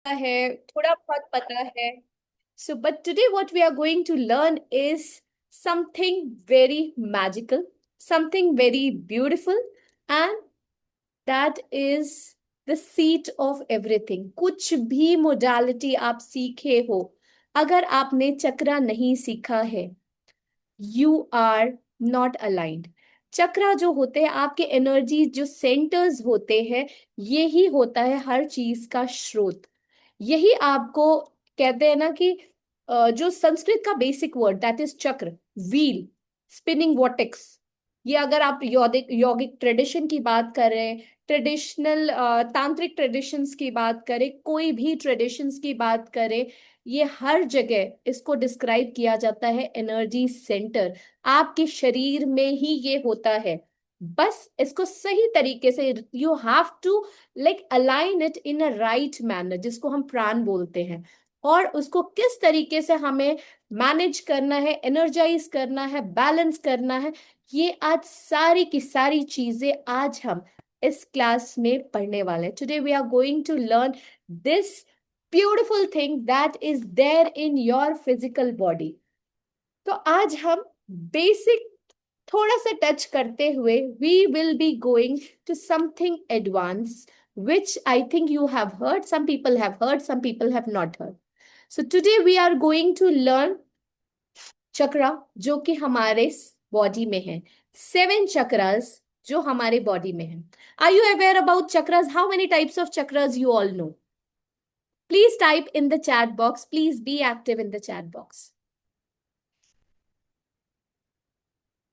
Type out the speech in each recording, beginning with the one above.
है, थोड़ा बहुत पता है. So, but today what we are going to learn is something very magical, something very beautiful, and that is the seat of everything. कुछ भी modality आप सीखे हो, अगर आपने चक्रा नहीं सीखा है, you are not aligned. चक्रा जो होते हैं, आपके एनर्जी जो सेंटर्स होते हैं, यही होता है हर चीज का स्रोत. यही आपको कहते हैं ना कि जो संस्कृत का बेसिक वर्ड दैट इज चक्र, व्हील, स्पिनिंग वॉटेक्स. ये अगर आप यौगिक यौगिक ट्रेडिशन की बात करें, ट्रेडिशनल तांत्रिक ट्रेडिशंस की बात करें, कोई भी ट्रेडिशंस की बात करें, ये हर जगह इसको डिस्क्राइब किया जाता है एनर्जी सेंटर. आपके शरीर में ही ये होता है. बस इसको सही तरीके से you have to like align it in a right manner, जिसको हम प्राण बोलते हैं. और उसको किस तरीके से हमें मैनेज करना है, एनर्जाइज करना है, बैलेंस करना है, ये आज सारी की सारी चीजें आज हम इस क्लास में पढ़ने वाले हैं. Today we are going to learn this beautiful thing that is there in your physical body. तो आज हम बेसिक थोड़ा सा टच करते हुए we will be going to something advance, which I think you have heard. Some people have heard, some people have not heard. So today we are going to learn चक्रा, जो कि हमारे body में है. 7 चक्रास जो हमारे body में है. Are you aware about chakras? How many types of chakras you all know? Please type in the chat box. Please be active in the chat box.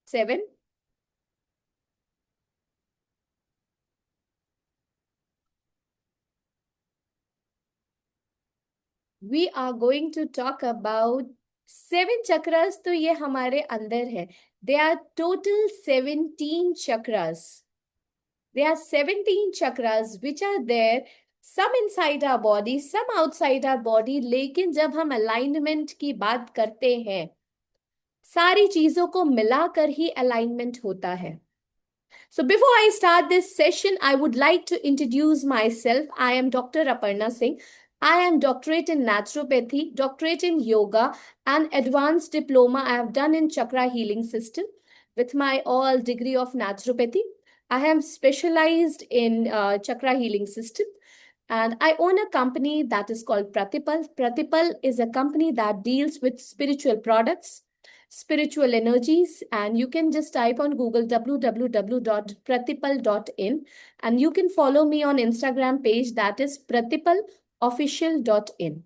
7. We are going to talk about 7 chakras. तो ये हमारे अंदर है. There are total 17 chakras. There are 17 chakras which are there, some inside our body, some outside our body. लेकिन जब हम alignment की बात करते हैं, सारी चीजों को मिलाकर ही alignment होता है. So before I start this session, I would like to introduce myself. I am Dr. Aparna Singh. I am doctorate in naturopathy, doctorate in yoga, and advanced diploma I have done in chakra healing system with my all degree of naturopathy. I am specialized in chakra healing system, and I own a company that is called Pratipal. Pratipal is a company that deals with spiritual products, spiritual energies, and you can just type on Google www.pratipal.in, and you can follow me on Instagram page that is pratipalofficial.in.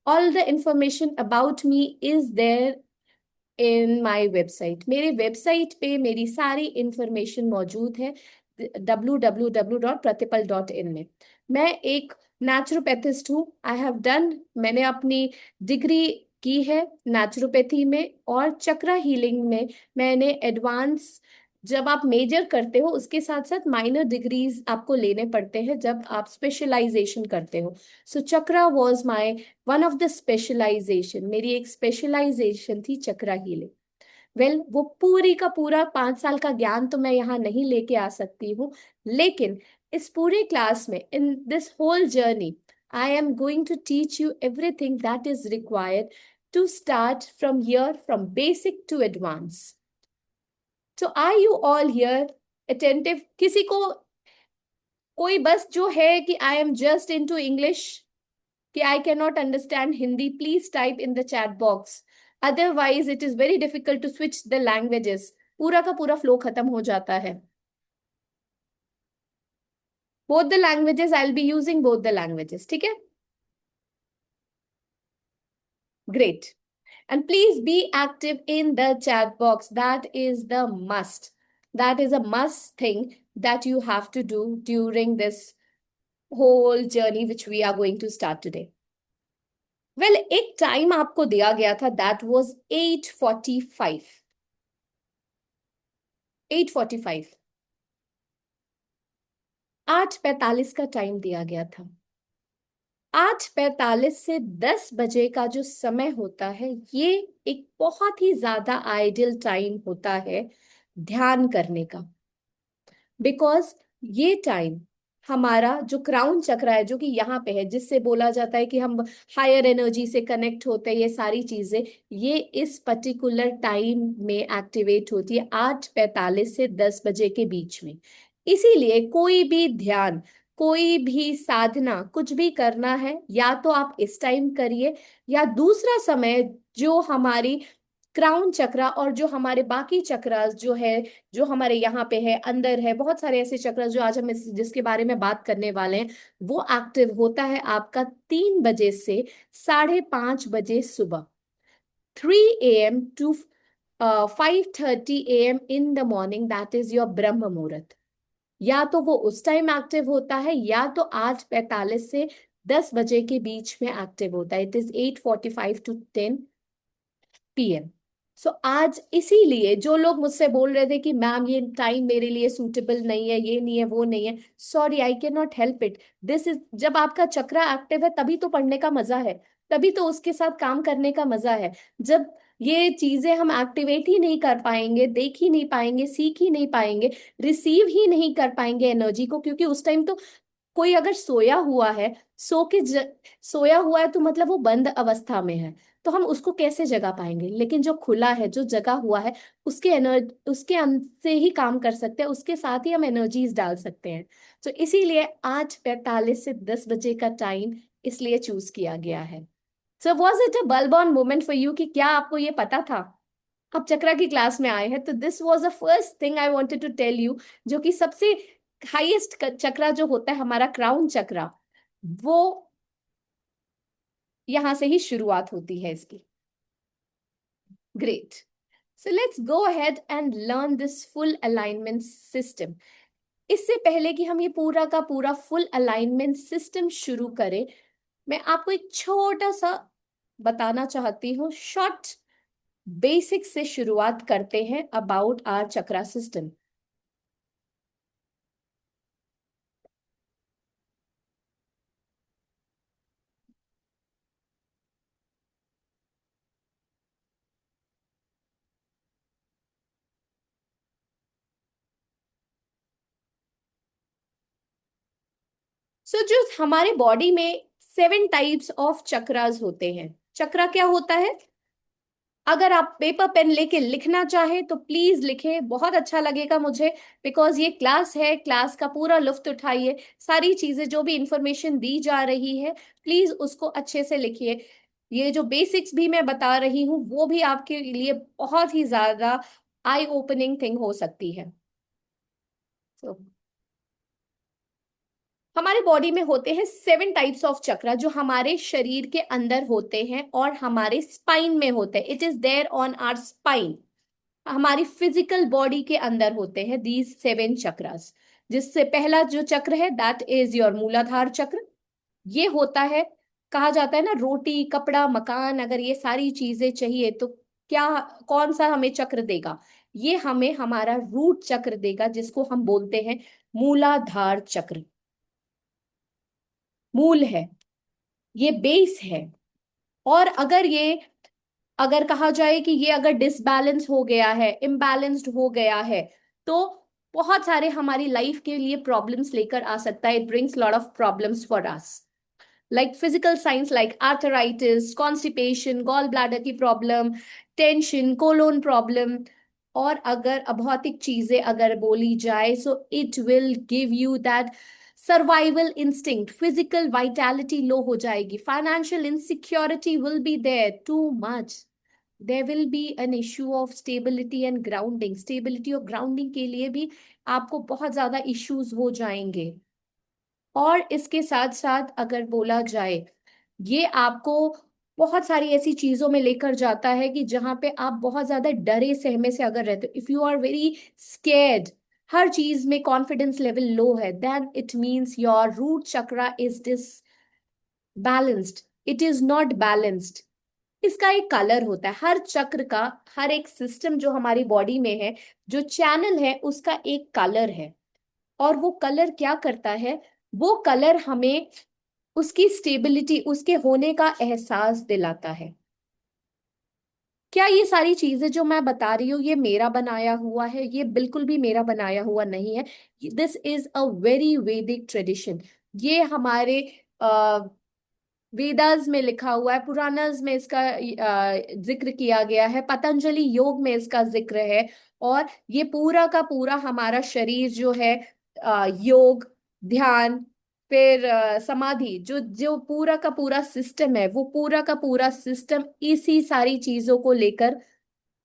All the information about me is there in my website. मेरे website पे मेरी सारी information मौजूद है www.pratipal.in में. मैं एक नेचुरोपैथिस्ट हूँ. आई हैव डन, मैंने अपनी डिग्री की है नेचुरोपैथी में और चक्रा हीलिंग में. मैंने एडवांस, जब आप मेजर करते हो उसके साथ साथ माइनर डिग्रीज आपको लेने पड़ते हैं जब आप स्पेशलाइजेशन करते हो. So chakra was my one of the specialization. मेरी एक स्पेशलाइजेशन थी चक्रा हीलिंग. वेल, वो पूरी का पूरा 5 साल का ज्ञान तो मैं यहाँ नहीं लेके आ सकती हूँ, लेकिन इस पूरे क्लास में, in this whole journey, I am going to teach you everything that is required to start from here, from basic to advance. So are you all here attentive? किसी को कोई बस जो है कि I am just into English, कि I cannot understand Hindi, please type in the chat box. Otherwise, it is very difficult to switch the languages. पूरा का पूरा फ्लो खत्म हो जाता है. Both the languages, I'll be using both the languages. ठीक है? Great. And please be active in the chat box. That is the must. That is a must thing that you have to do during this whole journey which we are going to start today. Well, एक time आपको दिया गया था, that was 8:45. 8:45. 8:45 का time दिया गया था. 8:45 से 10 बजे का जो समय होता है, ये एक बहुत ही ज्यादा आइडियल टाइम होता है ध्यान करने का. बिकॉज ये टाइम हमारा जो क्राउन चक्र है, जो कि यहाँ पे है, जिससे बोला जाता है कि हम हायर एनर्जी से कनेक्ट होते हैं, ये सारी चीजें, ये इस पर्टिकुलर टाइम में एक्टिवेट होती है, 8:45 से 10 बजे के बीच में। इसीलिए कोई भी ध्यान, कोई भी साधना, कुछ भी करना है, या तो आप इस टाइम करिए, या दूसरा समय जो हमारी क्राउन चक्रा और जो हमारे बाकी चक्रास जो है, जो हमारे यहाँ पे है, अंदर है, बहुत सारे ऐसे चक्रास जो आज हम जिसके बारे में बात करने वाले हैं, वो एक्टिव होता है आपका 3 बजे से 5:30 बजे सुबह, 3 AM to 5:30 AM in the morning, that is your ब्रह्म मुहूर्त। या तो वो उस टाइम एक्टिव होता है, या तो 8:45 से 10 बजे के बीच में एक्टिव होता है, इट इज 8:45 to 10 PM। सो आज इसीलिए जो लोग मुझसे बोल रहे थे कि मैम ये टाइम मेरे लिए सूटेबल नहीं है, ये नहीं है, वो नहीं है, sorry, I can not help it. This is, जब आपका चक्रा एक्टिव है तभी तो पढ़ने का मजा है, तभी तो उसके साथ काम करने का मजा है। जब ये चीजें हम एक्टिवेट ही नहीं कर पाएंगे, देख ही नहीं पाएंगे, सीख ही नहीं पाएंगे, रिसीव ही नहीं कर पाएंगे एनर्जी को, क्योंकि उस टाइम तो कोई अगर सोया हुआ है, सोया हुआ है तो मतलब वो बंद अवस्था में है, तो हम उसको कैसे जगा पाएंगे। लेकिन जो खुला है, जो जगा हुआ है, उसके एनर्जी, उसके से ही काम कर सकते हैं, उसके साथ ही हम एनर्जीज डाल सकते हैं। तो इसीलिए आज 45 से 10 बजे का टाइम इसलिए चूज किया गया है। So was it a bulb on moment for you, कि क्या आपको ये पता था? आप चक्रा की क्लास में आए हैं, तो this was the first thing I wanted to tell you, जो कि सबसे हाईएस्ट चक्रा जो होता है हमारा क्राउन चक्रा, वो यहां से ही शुरुआत होती है इसकी। Great. So let's go ahead and learn this full alignment system. इससे पहले कि हम ये पूरा का पूरा फुल अलाइनमेंट सिस्टम शुरू करें, मैं आपको एक छोटा सा बताना चाहती हूँ, शॉर्ट बेसिक से शुरुआत करते हैं अबाउट आवर चक्रा सिस्टम। सो जो हमारे बॉडी में 7 टाइप्स ऑफ चक्रास होते हैं। चक्रा क्या होता है? अगर आप पेपर पेन लेके लिखना चाहें तो प्लीज लिखें, बहुत अच्छा लगेगा मुझे, बिकॉज ये क्लास है, क्लास का पूरा लुत्फ उठाइए, सारी चीजें जो भी इंफॉर्मेशन दी जा रही है, प्लीज उसको अच्छे से लिखिए। ये जो बेसिक्स भी मैं बता रही हूँ, वो भी आपके लिए बहुत ही ज्यादा आई ओपनिंग थिंग हो सकती है। So, हमारे बॉडी में होते हैं 7 टाइप्स ऑफ चक्रा, जो हमारे शरीर के अंदर होते हैं और हमारे स्पाइन में होते हैं। It is there on our spine, हमारी फिजिकल बॉडी के अंदर होते हैं दीज 7 चक्रास। जिससे पहला जो चक्र है, दैट इज योर मूलाधार चक्र। ये होता है, कहा जाता है ना, रोटी कपड़ा मकान, अगर ये सारी चीजें चाहिए तो क्या, कौन सा हमें चक्र देगा? ये हमें हमारा रूट चक्र देगा, जिसको हम बोलते हैं मूलाधार चक्र। मूल है, ये बेस है। और अगर कहा जाए कि ये अगर डिसबैलेंस हो गया है, इम्बैलेंस्ड हो गया है, तो बहुत सारे हमारी लाइफ के लिए प्रॉब्लम्स लेकर आ सकता है। It brings lot of problems for us, like physical science like arthritis, constipation, gall bladder की प्रॉब्लम, टेंशन, कोलोन प्रॉब्लम। और अगर अभौतिक चीजें अगर बोली जाए, so it will give you that survival instinct, physical vitality low हो जाएगी, financial insecurity will be there too much, there will be an issue of stability and grounding, stability और ग्राउंडिंग के लिए भी आपको बहुत ज्यादा इश्यूज हो जाएंगे। और इसके साथ साथ अगर बोला जाए, ये आपको बहुत सारी ऐसी चीजों में लेकर जाता है कि जहां पे आप बहुत ज्यादा डरे सहमे से अगर रहते हो, if you are very scared, हर चीज में कॉन्फिडेंस लेवल लो है, then it means your root chakra is disbalanced, it is not balanced. इसका एक कलर होता है हर चक्र का, हर एक सिस्टम जो हमारी बॉडी में है, जो चैनल है, उसका एक कलर है। और वो कलर क्या करता है? वो कलर हमें उसकी स्टेबिलिटी, उसके होने का एहसास दिलाता है। क्या ये सारी चीजें जो मैं बता रही हूँ ये मेरा बनाया हुआ है? ये बिल्कुल भी मेरा बनाया हुआ नहीं है। दिस इज अ वेरी वैदिक ट्रेडिशन। ये हमारे वेदास में लिखा हुआ है, पुराणास में इसका जिक्र किया गया है, पतंजलि योग में इसका जिक्र है। और ये पूरा का पूरा हमारा शरीर जो है, योग, ध्यान, फिर समाधि, जो जो पूरा का पूरा सिस्टम है, वो पूरा का पूरा सिस्टम इसी सारी चीजों को लेकर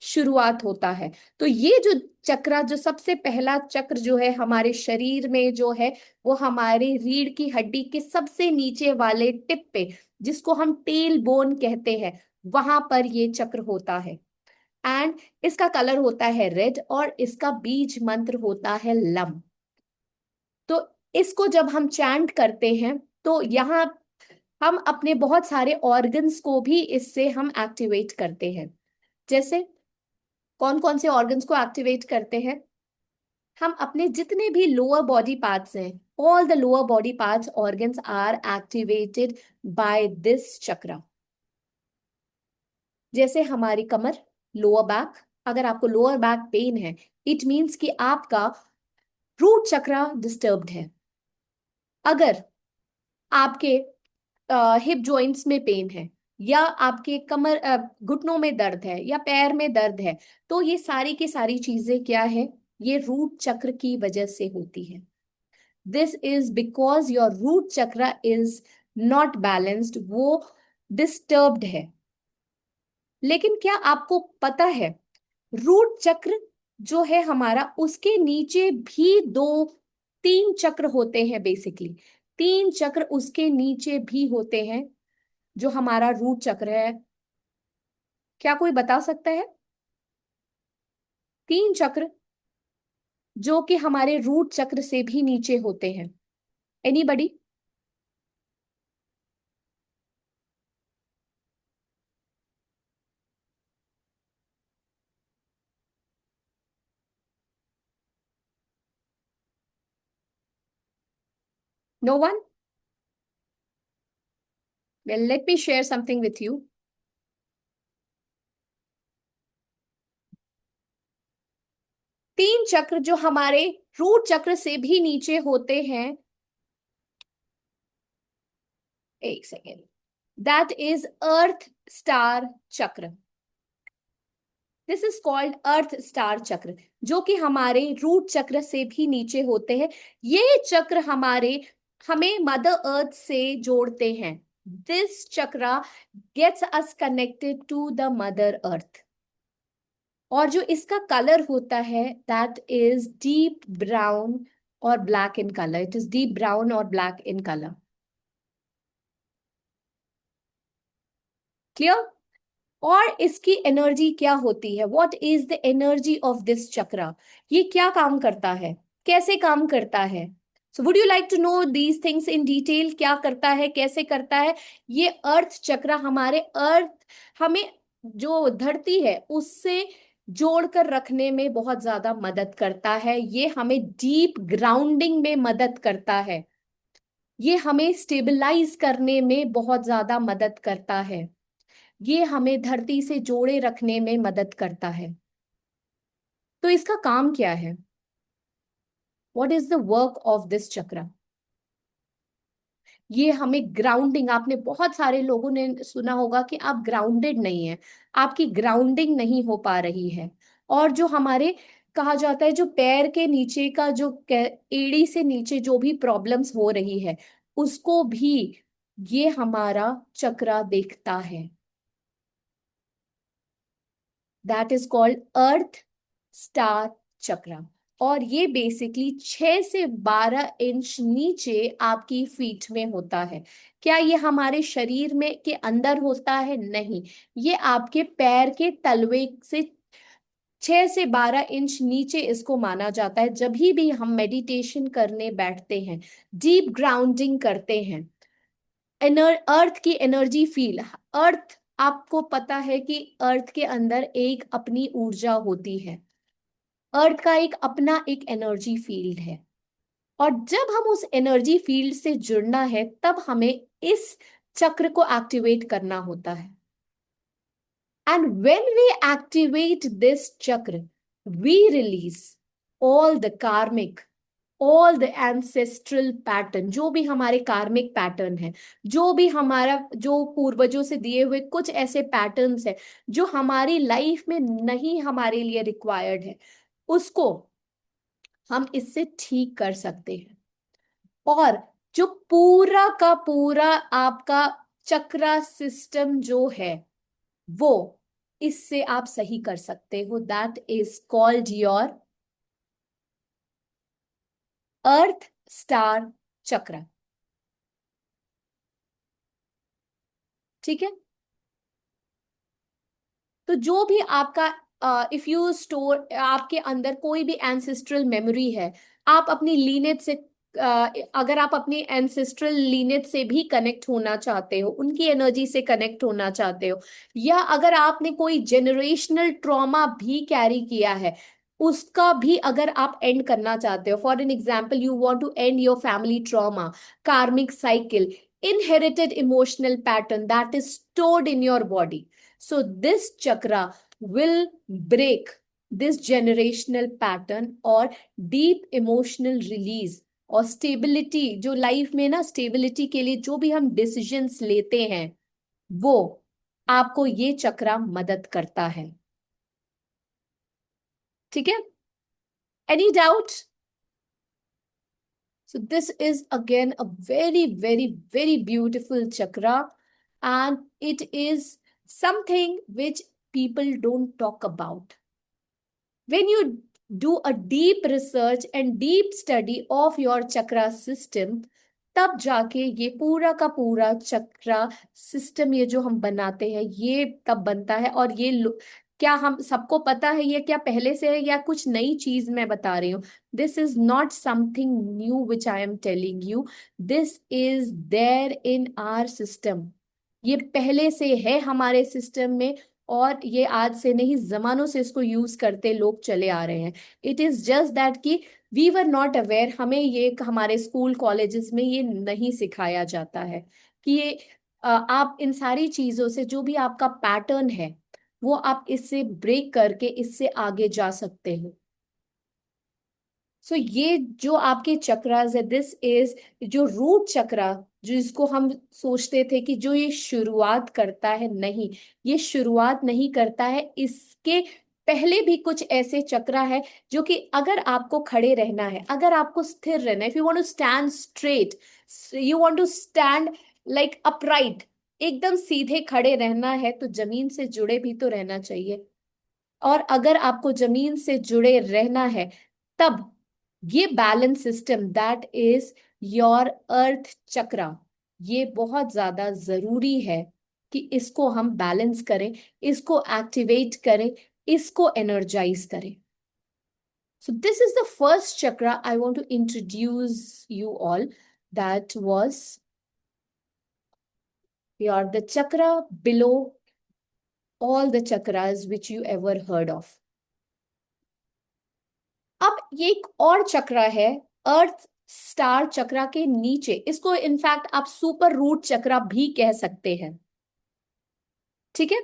शुरुआत होता है। तो ये जो चक्र, जो सबसे पहला चक्र जो है हमारे शरीर में जो है, वो हमारे रीढ़ की हड्डी के सबसे नीचे वाले टिप पे, जिसको हम टेल बोन कहते हैं, वहां पर ये चक्र होता है। एंड इसका कलर होता है रेड, और इसका बीज मंत्र होता है लम। तो इसको जब हम चैंट करते हैं, तो यहाँ हम अपने बहुत सारे ऑर्गन्स को भी इससे हम एक्टिवेट करते हैं। जैसे कौन कौन से ऑर्गन्स को एक्टिवेट करते हैं? हम अपने जितने भी लोअर बॉडी पार्ट्स हैं, all the lower body parts organs are activated by this chakra. जैसे हमारी कमर, लोअर बैक। अगर आपको लोअर बैक पेन है, इट मीन्स कि आपका रूट चक्र डिस्टर्ब्ड है। अगर आपके हिप जॉइंट्स में पेन है, या आपके कमर घुटनों में दर्द है, या पैर में दर्द है, तो ये सारी की सारी चीजें क्या है? ये रूट चक्र की वजह से होती है। This is because your root chakra is not balanced, वो डिस्टर्ब्ड है। लेकिन क्या आपको पता है, रूट चक्र जो है हमारा, उसके नीचे भी दो, तीन चक्र होते हैं बेसिकली। तीन चक्र उसके नीचे भी होते हैं, जो हमारा रूट चक्र है। क्या कोई बता सकता है? तीन चक्र जो कि हमारे रूट चक्र से भी नीचे होते हैं। Anybody? No one? Well, let me share something with you. तीन चक्र जो हमारे रूट चक्र से भी नीचे होते हैं, एक second, that is earth star chakra. This is called earth star chakra, जो कि हमारे रूट चक्र से भी नीचे होते हैं। ये चक्र हमारे, हमें मदर अर्थ से जोड़ते हैं। This chakra gets us connected to the mother earth. और जो इसका कलर होता है, दैट इज डीप ब्राउन और black in colour. It is deep brown और ब्लैक इन कलर। क्लियर? और इसकी एनर्जी क्या होती है? What is the energy of this chakra? ये क्या काम करता है, कैसे काम करता है? So would you like to know these things in detail? क्या करता है, कैसे करता है? ये अर्थ चक्र हमारे अर्थ, हमें जो धरती है उससे जोड़कर रखने में बहुत ज्यादा मदद करता है। ये हमें डीप ग्राउंडिंग में मदद करता है। ये हमें स्टेबलाइज करने में बहुत ज्यादा मदद करता है। ये हमें धरती से जोड़े रखने में मदद करता है। तो इसका काम क्या है? What is the work of this chakra? ये हमें ग्राउंडिंग, आपने बहुत सारे लोगों ने सुना होगा कि आप ग्राउंडेड नहीं है, आपकी ग्राउंडिंग नहीं हो पा रही है। और जो हमारे, कहा जाता है, जो पैर के नीचे का जो एड़ी से नीचे जो भी प्रॉब्लम्स हो रही है, उसको भी ये हमारा चक्र देखता है। That is called earth star चक्र। और ये बेसिकली 6 से 12 इंच नीचे आपकी फीट में होता है। क्या ये हमारे शरीर में के अंदर होता है? नहीं, ये आपके पैर के तलवे से 6 से 12 इंच नीचे इसको माना जाता है। जब भी हम मेडिटेशन करने बैठते हैं, डीप ग्राउंडिंग करते हैं, अर्थ की एनर्जी फील, अर्थ, आपको पता है कि अर्थ के अंदर एक अपनी ऊर्जा होती है। अर्थ का एक अपना एक एनर्जी फील्ड है। और जब हम उस एनर्जी फील्ड से जुड़ना है, तब हमें इस चक्र को एक्टिवेट करना होता है। And when we activate this chakra, we release all the karmic, all the ancestral pattern, जो भी हमारे कार्मिक पैटर्न है, जो भी हमारा जो पूर्वजों से दिए हुए कुछ ऐसे पैटर्न्स है जो हमारी लाइफ में नहीं हमारे लिए रिक्वायर्ड है, उसको हम इससे ठीक कर सकते हैं। और जो पूरा का पूरा आपका चक्रा सिस्टम जो है वो इससे आप सही कर सकते हो। That is called your earth star चक्र। ठीक है। तो जो भी आपका इफ यू स्टोर आपके अंदर कोई भी एंसेस्ट्रल मेमोरी है, आप अपनी लीनेज से अगर आप अपनी एंसेस्ट्रल लीनेज से भी कनेक्ट होना चाहते हो, उनकी एनर्जी से कनेक्ट होना चाहते हो, या अगर आपने कोई जेनरेशनल ट्रॉमा भी कैरी किया है, उसका भी अगर आप एंड करना चाहते हो, for an example you want to end your family trauma, karmic cycle, inherited emotional pattern that is stored in your body. So this chakra will break this generational pattern और deep emotional release और stability, जो life में ना stability के लिए जो भी हम डिसीजंस लेते हैं वो आपको ये चक्रा मदद करता है। ठीक है। Any doubt? So this is again a very, very, very beautiful chakra, and it is something which people don't talk about. When you do a deep research and deep study of your chakra system, तब जाके ये पूरा का पूरा चक्रा system ये जो हम बनाते हैं ये तब बनता है। और ये क्या हम सबको पता है ये क्या पहले से है या कुछ नई चीज मैं बता रही हूँ? This is not something new which I am telling you, this is there in our system. ये पहले से है हमारे सिस्टम में, और ये आज से नहीं जमानों से इसको यूज करते लोग चले आ रहे हैं। इट इज जस्ट दैट कि वी वर नॉट अवेयर, हमें ये हमारे स्कूल कॉलेजेस में ये नहीं सिखाया जाता है कि ये आप इन सारी चीजों से जो भी आपका पैटर्न है वो आप इससे ब्रेक करके इससे आगे जा सकते हो। सो ये जो आपके चक्रास है, दिस इज जो रूट चक्रा, जिसको हम सोचते थे कि जो ये शुरुआत करता है, नहीं, ये शुरुआत नहीं करता है। इसके पहले भी कुछ ऐसे चक्रा है जो कि अगर आपको खड़े रहना है, अगर आपको स्थिर रहना है, if you want to stand straight, you want to stand like upright, एकदम सीधे खड़े रहना है, तो जमीन से जुड़े भी तो रहना चाहिए। और अगर आपको जमीन से जुड़े रहना है तब ये balance system, that is your earth chakra, ये बहुत ज्यादा जरूरी है कि इसको हम बैलेंस करें, इसको एक्टिवेट करें, इसको एनर्जाइज करें। So this is the first chakra I want to introduce you all. That was your the chakra below all the chakras which you ever heard of. अब ये एक और चक्र है, अर्थ स्टार चक्र के नीचे, इसको इनफैक्ट आप सुपर रूट चक्र भी कह सकते हैं। ठीक है।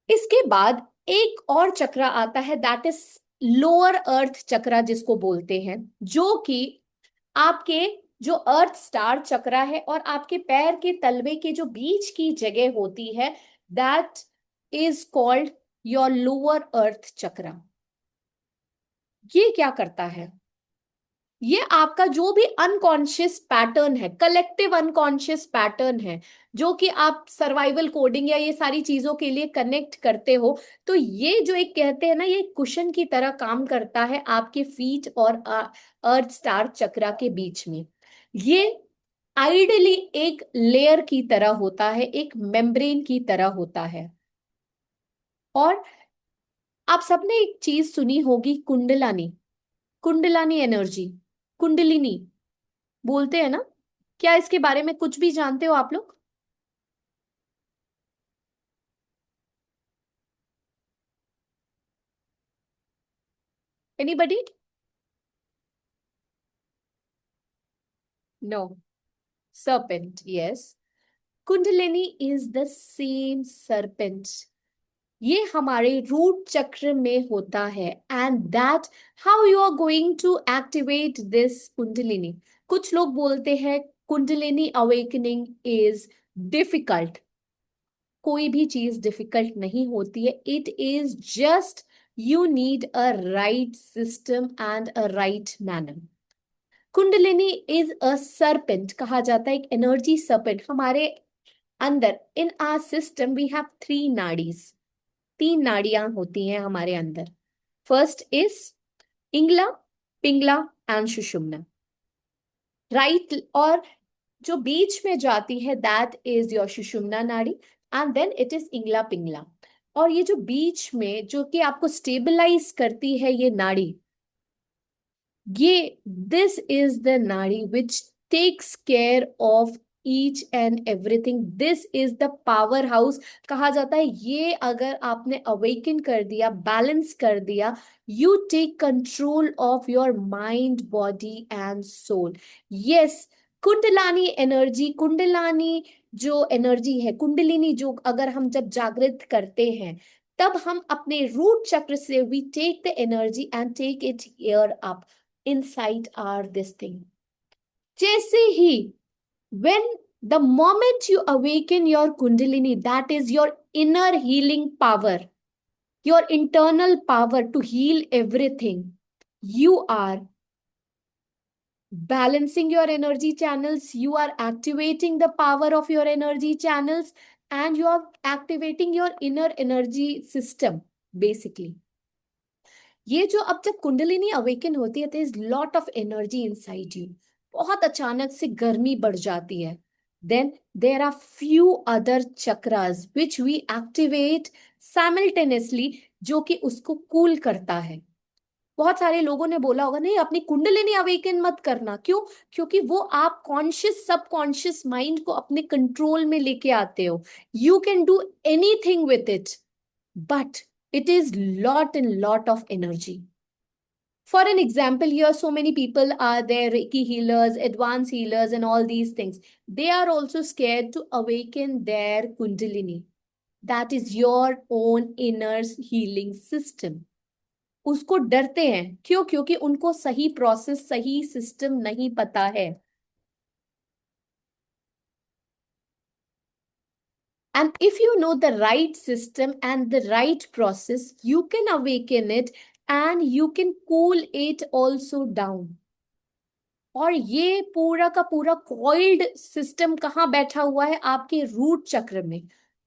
इसके बाद एक और चक्र आता है, दैट इज लोअर अर्थ चक्र जिसको बोलते हैं, जो कि आपके जो अर्थ स्टार चक्र है और आपके पैर के तलवे के जो बीच की जगह होती है, that is called your lower earth चक्र। ये क्या करता है? ये आपका जो भी अनकॉन्शियस पैटर्न है, कलेक्टिव अनकॉन्शियस पैटर्न है, जो कि आप सर्वाइवल कोडिंग या ये सारी चीजों के लिए कनेक्ट करते हो, तो ये जो एक कहते हैं ना, ये कुशन की तरह काम करता है आपके फीट और अर्थ स्टार चक्रा के बीच में। ये आइडियली एक लेयर की तरह होता है, एक मेम्ब्रेन की तरह होता है। और आप सबने एक चीज सुनी होगी, कुंडलानी, कुंडलानी एनर्जी, कुंडलिनी बोलते हैं ना, क्या इसके बारे में कुछ भी जानते हो आप लोग? Anybody? No. Serpent, yes. Kundalini is the same serpent. ये हमारे रूट चक्र में होता है and that how you are going to activate this kundalini. कुछ लोग बोलते हैं कुंडलिनी अवेकनिंग इज डिफिकल्ट. कोई भी चीज डिफिकल्ट नहीं होती है. It is just you need a right system and a right manner. Kundalini is a serpent, कहा जाता है एक एनर्जी सर्पेंट. हमारे अंदर in our system we have three nadis. तीन नाड़ियां होती हैं हमारे अंदर. First is Ingala, Pingala and Sushumna. Right, और जो बीच में जाती है that is your Sushumna nadi and then it is Ingala Pingala. और ये जो बीच में जो कि आपको स्टेबलाइज करती है ये नाड़ी, ये this is the nadi which takes care of each and everything. This is the power house. कहा जाता है ये अगर आपने अवेकन कर दिया, बैलेंस कर दिया, you take control of your mind, body and soul. Yes, kundalini energy, kundalini जो एनर्जी है, कुंडलिनी जो अगर हम जब जागृत करते हैं तब हम अपने रूट चक्र से we take the energy and take it here up inside are this thing. जैसे ही when the moment you awaken your kundalini, that is your inner healing power, your internal power to heal everything, you are balancing your energy channels, you are activating the power of your energy channels, and you are activating your inner energy system basically. ये जो अब जब kundalini awaken होती है, there is lot of energy inside you. बहुत अचानक से गर्मी बढ़ जाती है. Then there are few other chakras which we activate simultaneously, जो कि उसको कूल करता है. बहुत सारे लोगों ने बोला होगा नहीं अपनी कुंडलिनी अवेकन मत करना. क्यों? क्योंकि वो आप कॉन्शियस सबकॉन्शियस माइंड को अपने कंट्रोल में लेके आते हो. You can do anything with it, but it is lot and lot of energy. For an example, here so many people are there, Reiki healers, advanced healers, and all these things. They are also scared to awaken their Kundalini. That is your own inner healing system. उसको डरते हैं. क्यों? क्योंकि उनको सही process, सही system नहीं पता है. And if you know the right system and the right process, you can awaken it and you can cool it also down. और ये पूरा का पूरा कॉइल्ड सिस्टम कहाँ बैठा हुआ है? आपके रूट चक्र में.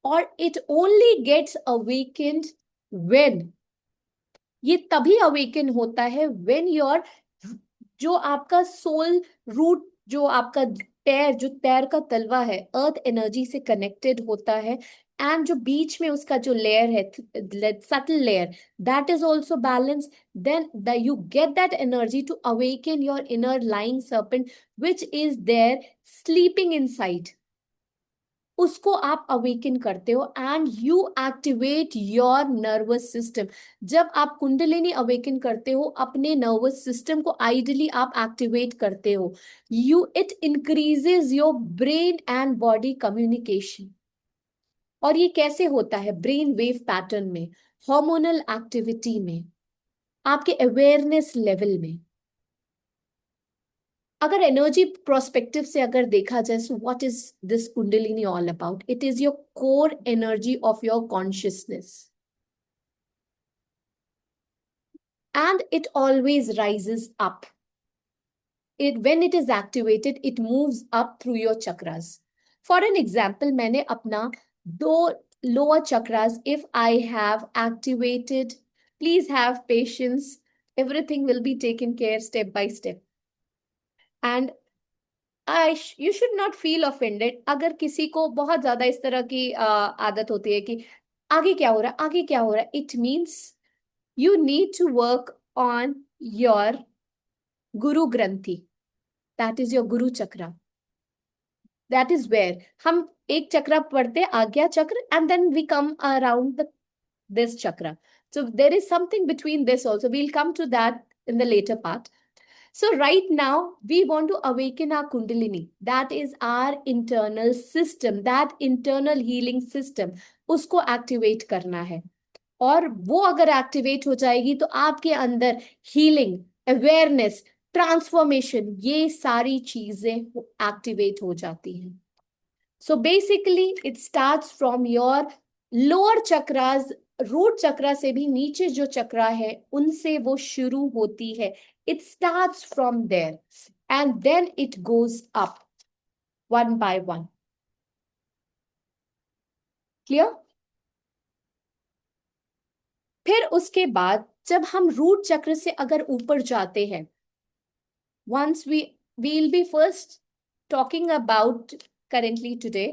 और it only gets awakened when, ये तभी अवेकन होता है व्हेन योर जो आपका सोल रूट, जो आपका पैर, जो पैर का तलवा है अर्थ एनर्जी से कनेक्टेड होता है. एंड जो बीच में उसका जो लेयर है, subtle layer, that is also balance. Then you get that energy to awaken your inner lying serpent which is there sleeping inside. उसको आप अवेकन करते हो and you activate your nervous system. जब आप कुंडलिनी अवेकन करते हो, अपने नर्वस सिस्टम को आइडियली आप एक्टिवेट करते हो. It increases your brain and body communication. और ये कैसे होता है? ब्रेन वेव पैटर्न में, हार्मोनल एक्टिविटी में, आपके अवेयरनेस लेवल में. अगर एनर्जी प्रोस्पेक्टिव से अगर देखा जाए, so what is this kundalini all about? It is your core energy of your consciousness and it always rises up. When it is activated, it moves up through your chakras. For an example, मैंने अपना दो lower chakras, if I have activated, please have patience, everything will be taken care step by step. And you should not feel offended अगर किसी को बहुत ज्यादा इस तरह की आदत होती है कि आगे क्या हो रहा है, आगे क्या हो रहा है. It means you need to work on your guru granthi. That is your guru chakra. That is where हम एक चक्र पढ़ते आज्ञा चक्र and then we come around this chakra. So there is something between this also. We'll come to that in the later part. So right now, we want to awaken our Kundalini. That is our internal system, that internal healing system. उसको activate करना है. और वो अगर activate हो जाएगी तो आपके अंदर हीलिंग, अवेयरनेस, ट्रांसफॉर्मेशन, ये सारी चीजें एक्टिवेट हो जाती हैं. So basically it starts from your lower chakras. Root chakra से भी नीचे जो चक्रा है उनसे वो शुरू होती है. It starts from there and then it goes up one by one. Clear? फिर उसके बाद जब हम रूट चक्र से अगर ऊपर जाते हैं, once we'll be first talking about currently today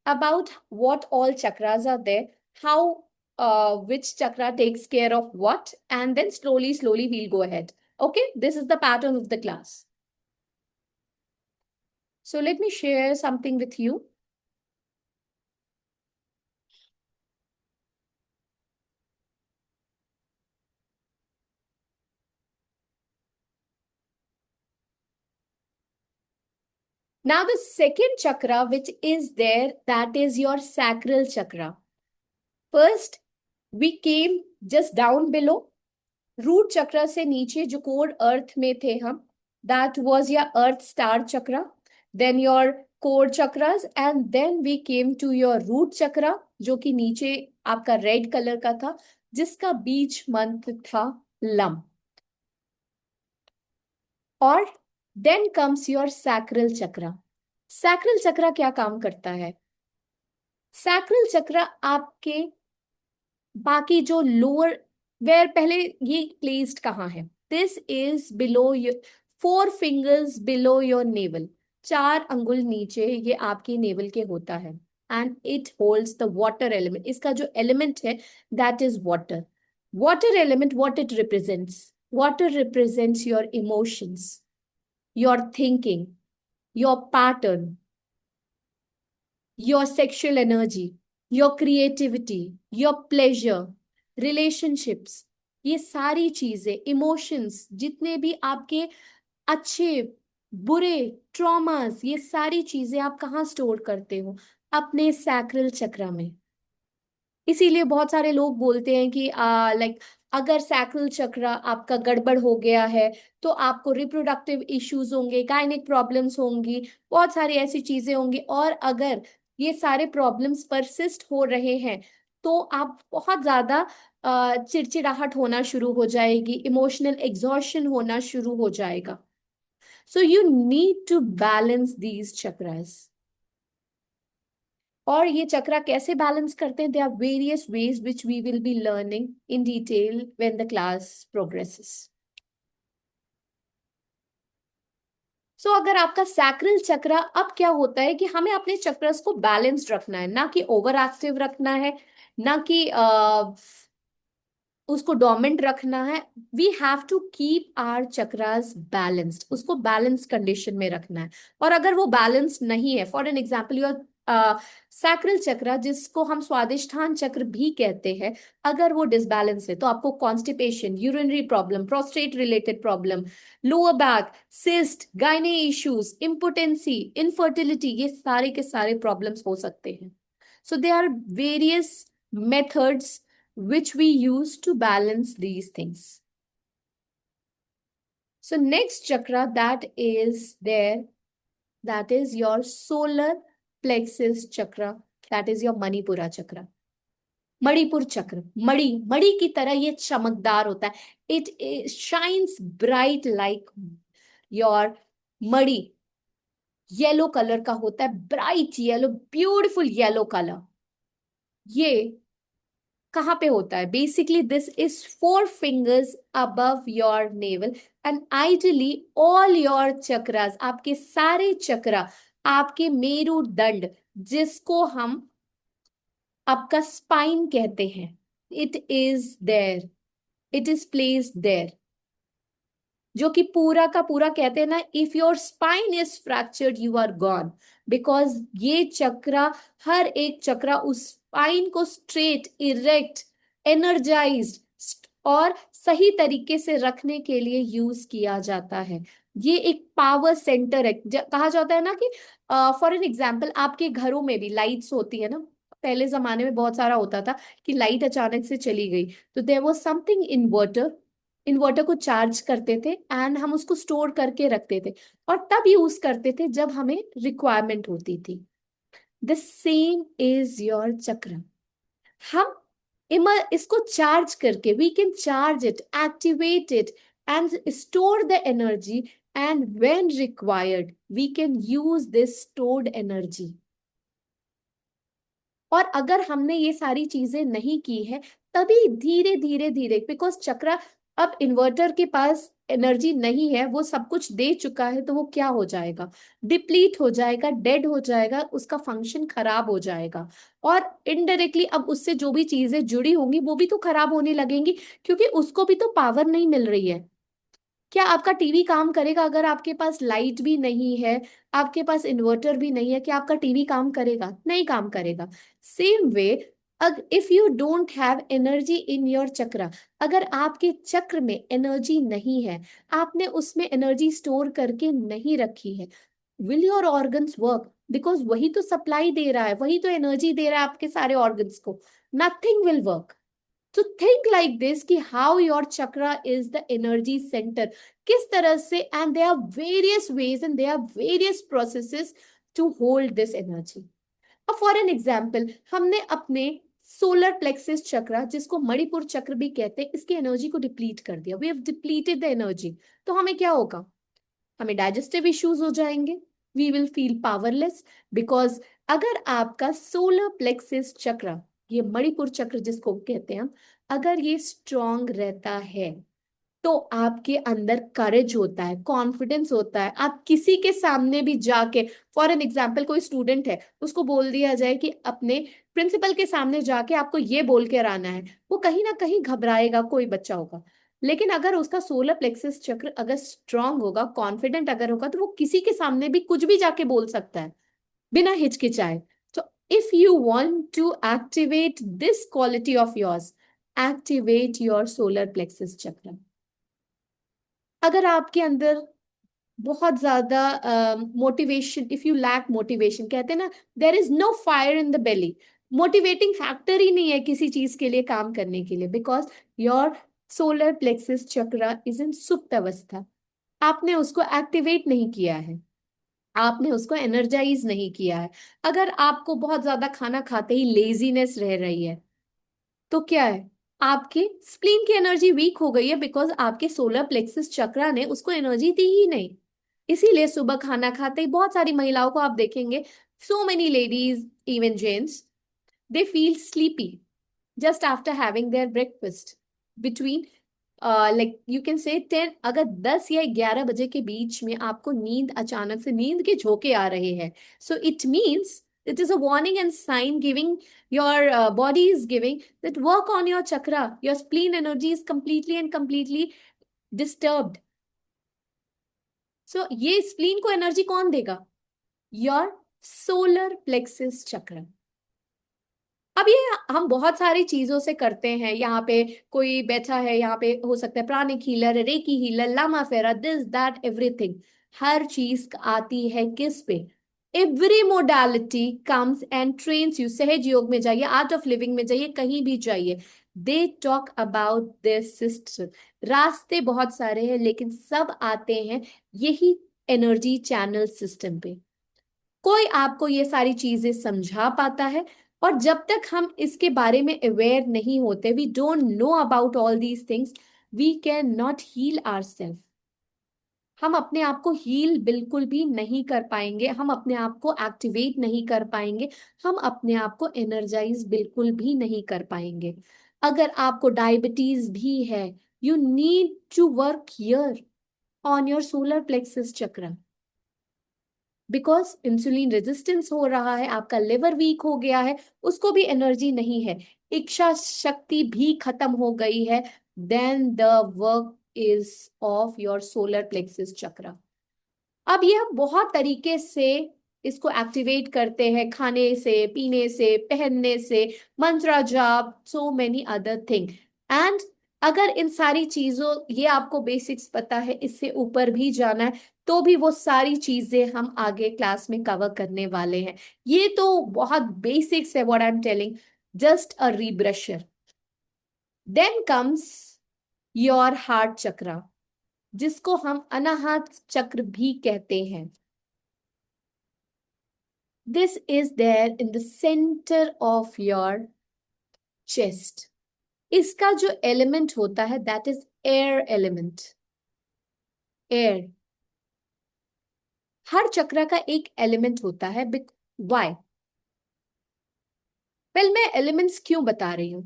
about what all chakras are there, how which chakra takes care of what, and then slowly we'll go ahead. Okay, this is the pattern of the class. So let me share something with you. Now the second chakra which is there, that is your sacral chakra. First we came just down below. Root chakra से नीचे जो core earth में थे हम, that was your earth star chakra, then your core chakras, and then we came to your root chakra जो कि नीचे आपका रेड कलर का था, जिसका बीच मंत्र था लम. और देन कम्स योर सैक्रल चक्र. सैक्रल चक्र क्या काम करता है? सैक्रल चक्र आपके बाकी जो लोअर, वेयर पहले ये प्लेस्ड कहाँ है? This is below your 4 fingers below your naval. 4 अंगुल नीचे ये आपकी नेवल के होता है. And it holds the water element. इसका जो एलिमेंट है that is water. Water element, what it represents? Water represents your emotions, your thinking, your pattern, your sexual energy, your creativity, your pleasure, relationships. ये सारी चीजें, emotions, जितने भी आपके अच्छे बुरे ट्रॉमास, ये सारी चीजें आप कहाँ स्टोर करते हो? अपने सैक्रल चक्र में. इसीलिए बहुत सारे लोग बोलते हैं कि लाइक अगर सैक्रल चक्र आपका गड़बड़ हो गया है तो आपको रिप्रोडक्टिव इश्यूज होंगे, गायनिक प्रॉब्लम्स होंगी, बहुत सारी ऐसी चीजें होंगी. और अगर ये सारे प्रॉब्लम्स परसिस्ट हो रहे हैं तो आप बहुत ज्यादा चिड़चिड़ाहट होना शुरू हो जाएगी, इमोशनल एग्जॉशन होना शुरू हो जाएगा. So you need to balance these chakras. और ये चक्रा कैसे बैलेंस करते हैं? They are various ways which we will be learning in detail when the class progresses. So अगर आपका सैक्रल चक्र, अब क्या होता है कि हमें अपने चक्रस को बैलेंस्ड रखना है, ना कि ओवर एक्टिव रखना है, ना कि उसको डोमेंट रखना है. We have to keep our chakras balanced. उसको बैलेंस कंडीशन में रखना है. और अगर वो बैलेंस नहीं है, for an example your sacral chakra, जिसको हम स्वादिष्ठान चक्र भी कहते हैं, अगर वो डिसबैलेंस है तो आपको constipation, urinary problem, prostate related problem, lower back, cyst, gynae issues, impotency, infertility, ये सारे के सारे प्रॉब्लम्स हो सकते हैं. So they are various methods which we use to balance these things. So next chakra that is there, that is your solar plexus chakra, that is your Manipura chakra. Manipur चक्र, मणि मणि की तरह ये चमकदार होता है. It shines bright like your Mani. Yellow colour का होता है, bright yellow, beautiful yellow colour. ये कहाँ पे होता है? Basically this is 4 fingers above your naval. And ideally all your chakras, आपके सारे चक्रा, आपके मेरुदंड, जिसको हम आपका स्पाइन कहते हैं, it is there, it is placed there. जो कि पूरा का पूरा कहते हैं ना, if your spine is fractured you are gone. Because ये चक्रा, हर एक चक्रा उस स्पाइन को स्ट्रेट, इरेक्ट, एनर्जाइज्ड और सही तरीके से रखने के लिए यूज किया जाता है. ये एक पावर सेंटर है। कहा जाता है ना कि फॉर एन एग्जाम्पल आपके घरों में भी लाइट्स होती है ना, पहले जमाने में बहुत सारा होता था कि लाइट अचानक से चली गई, तो there was something inverter, inverter को चार्ज करते थे एंड हम उसको स्टोर करके रखते थे और तब यूज करते थे जब हमें रिक्वायरमेंट होती थी। द सेम इज योर चक्र। हम इसको चार्ज करके we can charge it, activate it and store the energy, and when required we can use this stored energy. और अगर हमने ये सारी चीजें नहीं की है, तभी धीरे धीरे धीरे, बिकॉज चक्रा, अब इन्वर्टर के पास एनर्जी नहीं है, वो सब कुछ दे चुका है, तो वो क्या हो जाएगा, डिप्लीट हो जाएगा, डेड हो जाएगा, उसका फंक्शन खराब हो जाएगा। और इनडायरेक्टली अब उससे जो भी चीजें जुड़ी होंगी वो भी तो खराब होने लगेंगी, क्योंकि उसको भी तो पावर नहीं मिल रही है। क्या आपका टीवी काम करेगा अगर आपके पास लाइट भी नहीं है, आपके पास इन्वर्टर भी नहीं है? क्या आपका टीवी काम करेगा? नहीं काम करेगा। Same way, if you don't have energy in your चक्र, अगर आपके चक्र में एनर्जी नहीं है, आपने उसमें एनर्जी स्टोर करके नहीं रखी है, will your organs work? Because वही तो सप्लाई दे रहा है, वही तो एनर्जी दे रहा है आपके सारे ऑर्गन्स को। Nothing will work. तो थिंक लाइक दिस कि how your chakra is the energy centre, किस तरह से, and they are various ways and they are various processes to hold this energy. अब फॉर एन एग्जाम्पल, हमने अपने सोलर प्लेक्सिस चक्र, जिसको मणिपुर चक्र भी कहते हैं, इसकी एनर्जी को डिप्लीट कर दिया, we have depleted the energy. तो हमें क्या होगा? हमें डाइजेस्टिव इश्यूज हो जाएंगे, we will feel powerless. Because अगर आपका सोलर प्लेक्सिस चक्र, ये मणिपुर चक्र जिसको कहते हैं हम, अगर ये स्ट्रांग रहता है, तो आपके अंदर करेज होता है, कॉन्फिडेंस होता है, आप किसी के सामने भी जाके, फॉर एन एग्जाम्पल कोई स्टूडेंट है, उसको बोल दिया जाए कि अपने प्रिंसिपल के सामने जाके आपको ये बोल के आना है, वो कहीं ना कहीं घबराएगा, कोई बच्चा होगा। लेकिन अगर उसका सोलर प्लेक्सस चक्र अगर स्ट्रांग होगा, कॉन्फिडेंट अगर होगा, तो वो किसी के सामने भी कुछ भी जाके बोल सकता है बिना हिचकिचाए। तो if you want to activate this quality of yours, activate your solar plexus chakra. अगर आपके अंदर बहुत ज्यादा motivation, if you lack motivation, कहते हैं ना, there is no fire in the belly, motivating factor ही नहीं है किसी चीज के लिए काम करने के लिए, बिकॉज योर सोलर प्लेक्सिस चक्र इज इन सुप्त अवस्था। आपने उसको एक्टिवेट नहीं किया है, आपने उसको एनर्जाइज नहीं किया है। अगर आपको बहुत ज्यादा खाना खाते ही लेजीनेस रह रही है, तो क्या है? आपके स्प्लीन की एनर्जी वीक हो गई है, बिकॉज आपके सोलर प्लेक्सिस चक्रा ने उसको एनर्जी दी ही नहीं। इसीलिए सुबह खाना खाते ही बहुत सारी महिलाओं को आप देखेंगे, so many ladies, even gents, they feel sleepy just after having their breakfast, between like you can say 10, अगर 10 या 11 बजे के बीच में आपको नींद, अचानक से नींद के झोंके आ रहे हैं, so it means it is a warning and sign giving your body is giving that work on your chakra, your spleen energy is completely and completely disturbed. So ये spleen को एनर्जी कौन देगा? Your solar plexus chakra. अब ये हम बहुत सारी चीजों से करते हैं। यहाँ पे कोई बैठा है, यहाँ पे हो सकता है प्राणिक हीलर, रेकी हीलर, लामा फेरा, दिस दैट एवरीथिंग। हर चीज आती है किस पे? Every modality comes and trains you. सहज योग में जाइए, आर्ट ऑफ लिविंग में जाइए, कहीं भी जाइए, they talk about this system. रास्ते बहुत सारे हैं, लेकिन सब आते हैं यही एनर्जी चैनल सिस्टम पे। कोई आपको ये सारी चीजें समझा पाता है? और जब तक हम इसके बारे में अवेयर नहीं होते, we don't know about all these things, we can not heal ourself. हम अपने आप को हील बिल्कुल भी नहीं कर पाएंगे, हम अपने आप को एक्टिवेट नहीं कर पाएंगे, हम अपने आप को एनर्जाइज बिल्कुल भी नहीं कर पाएंगे। अगर आपको डायबिटीज भी है, you need to work here on your solar plexus chakra, because insulin resistance हो रहा है, आपका लिवर वीक हो गया है, उसको भी एनर्जी नहीं है, इच्छा शक्ति भी खत्म हो गई है, then the work is of your solar plexus chakra. अब ये हम बहुत तरीके से इसको एक्टिवेट करते हैं, खाने से, पीने से, पहनने से, मंत्रा जाप, so many other thing. And अगर इन सारी चीजों, ये आपको बेसिक्स पता है, इससे ऊपर भी जाना है तो भी वो सारी चीजें हम आगे क्लास में कवर करने वाले हैं। ये तो बहुत बेसिक्स है, what I am telling, just a refresher. Then comes your heart chakra, जिसको हम अनाहत चक्र भी कहते हैं। This is there in the centre of your chest. इसका जो एलिमेंट होता है that is air element. Air, हर चक्र का एक एलिमेंट होता है। वाई? वेल, मैं एलिमेंट्स क्यों बता रही हूं?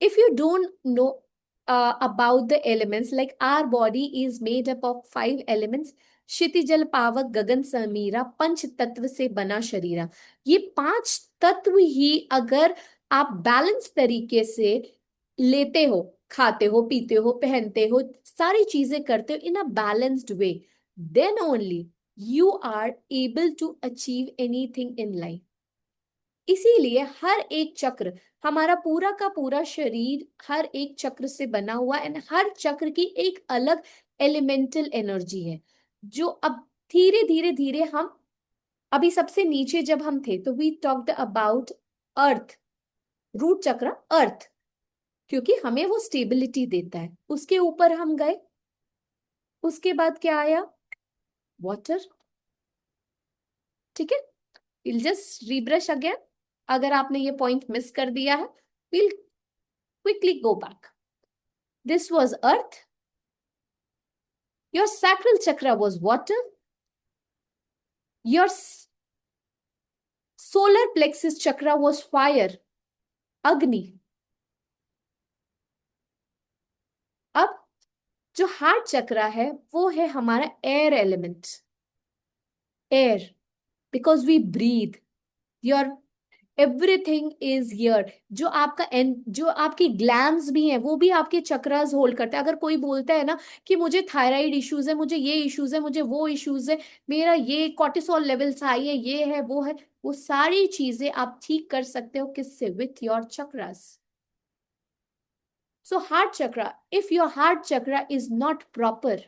If you don't know about the elements, like our body is made up of 5 elements: Kshitiz जल पावक गगन समीरा, पंच तत्व से बना शरीरा। ये 5 तत्व ही अगर आप बैलेंस तरीके से लेते हो, खाते हो, पीते हो, पहनते हो, सारी चीजें करते हो in a balanced way, then only you are able to achieve anything in life. इसीलिए हर एक चक्र, हमारा पूरा का पूरा शरीर हर एक चक्र से बना हुआ, एंड हर चक्र की एक अलग एलिमेंटल एनर्जी है, जो अब धीरे धीरे धीरे हम, अभी सबसे नीचे जब हम थे तो we talked about earth, root chakra earth, क्योंकि हमें वो स्टेबिलिटी देता है। उसके ऊपर हम गए, उसके बाद क्या आया? वाटर। ठीक है, विल जस्ट रीब्रश अगेन, अगर आपने ये पॉइंट मिस कर दिया है, will quickly go back. This was earth. Your sacral chakra was water. Your solar plexus chakra was fire, Agni. अब जो हार्ट चक्रा है वो है हमारा air element. Air, because we breathe, your everything is here. जो आपका जो आपकी ग्लैंड्स भी हैं वो भी आपके चक्रास होल्ड करते हैं। अगर कोई बोलता है ना कि मुझे थायराइड इश्यूज है, मुझे ये इश्यूज है, मुझे वो इश्यूज है, मेरा ये कॉर्टिसोल लेवल्स हाई है, ये है वो है, वो सारी चीजें आप ठीक कर सकते हो किससे? With your chakras. So heart chakra, if your heart chakra is not proper,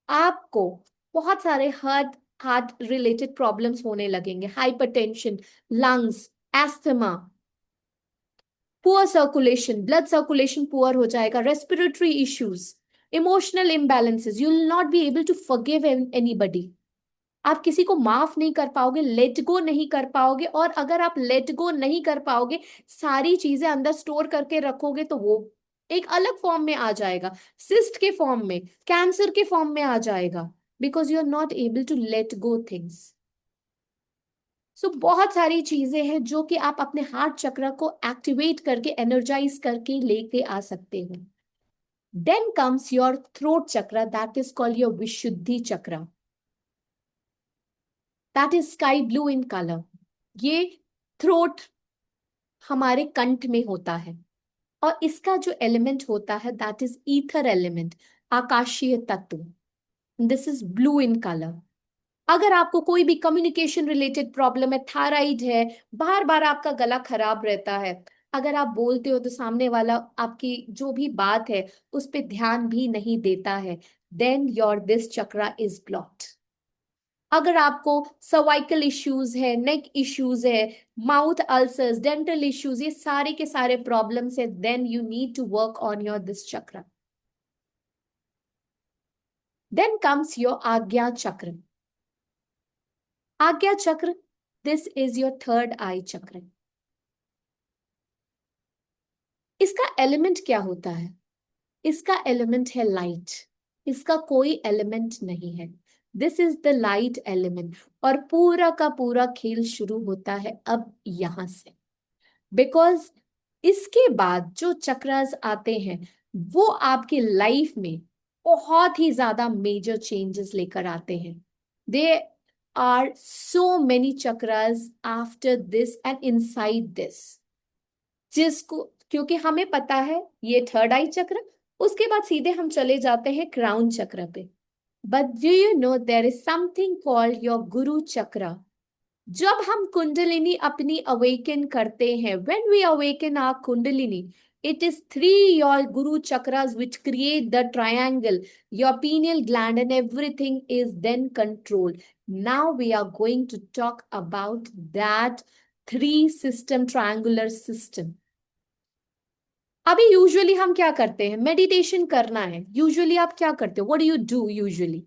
आपको बहुत सारे हार्ट हार्ट रिलेटेड प्रॉब्लम्स होने लगेंगे। Hypertension, lungs, asthma, poor circulation, blood circulation poor हो जाएगा, respiratory issues, emotional imbalances, you will not be able to forgive anybody. आप किसी को माफ नहीं कर पाओगे, लेट गो नहीं कर पाओगे, और अगर आप लेट गो नहीं कर पाओगे, सारी चीजें अंदर स्टोर करके रखोगे तो वो एक अलग फॉर्म में आ जाएगा, सिस्ट के फॉर्म में, कैंसर के फॉर्म में आ जाएगा, because you are not able to let go things. So बहुत सारी चीजें हैं जो कि आप अपने हार्ट चक्र को एक्टिवेट करके, एनर्जाइज करके लेके आ सकते हो। देन कम्स योर थ्रोट चक्र, दैट इज कॉल्ड योर विशुद्धि चक्र, that is sky blue in colour. ये थ्रोट हमारे कंठ में होता है, और इसका जो एलिमेंट होता है दैट इज ईथर एलिमेंट, आकाशीय तत्व। This is blue in colour. अगर आपको कोई भी कम्युनिकेशन रिलेटेड प्रॉब्लम है, थायराइड है, बार बार आपका गला खराब रहता है, अगर आप बोलते हो तो सामने वाला आपकी जो भी बात है उस पर ध्यान भी नहीं देता है, then your this chakra is blocked. अगर आपको सर्वाइकल इश्यूज है, नेक इश्यूज है, माउथ अल्सर्स, डेंटल इश्यूज, ये सारे के सारे प्रॉब्लम्स है, then you need to work on your this chakra. Then comes your Ajna chakra. Ajna chakra, this is your third eye chakra. इसका एलिमेंट क्या होता है? इसका एलिमेंट है लाइट। इसका कोई एलिमेंट नहीं है, this is the light element. और पूरा का पूरा खेल शुरू होता है अब यहां से, बिकॉज इसके बाद जो चक्रास आते हैं वो आपके लाइफ में बहुत ही ज्यादा मेजर चेंजेस लेकर आते हैं। They are so many chakras after this and inside this, जिसको, क्योंकि हमें पता है ये थर्ड आई चक्र, उसके बाद सीधे हम चले जाते हैं क्राउन चक्र पे। But do you know there is something called your guru chakra. जब हम कुंडलिनी अपनी अवेकन करते हैं, when we awaken our kundalini, It is three your Guru chakras which create the triangle, your pineal gland, and everything is then controlled. Now we are going to talk about that three system, triangular system. अभी usually हम क्या करते हैं, meditation करना है, usually आप क्या करते हो, what do you do usually?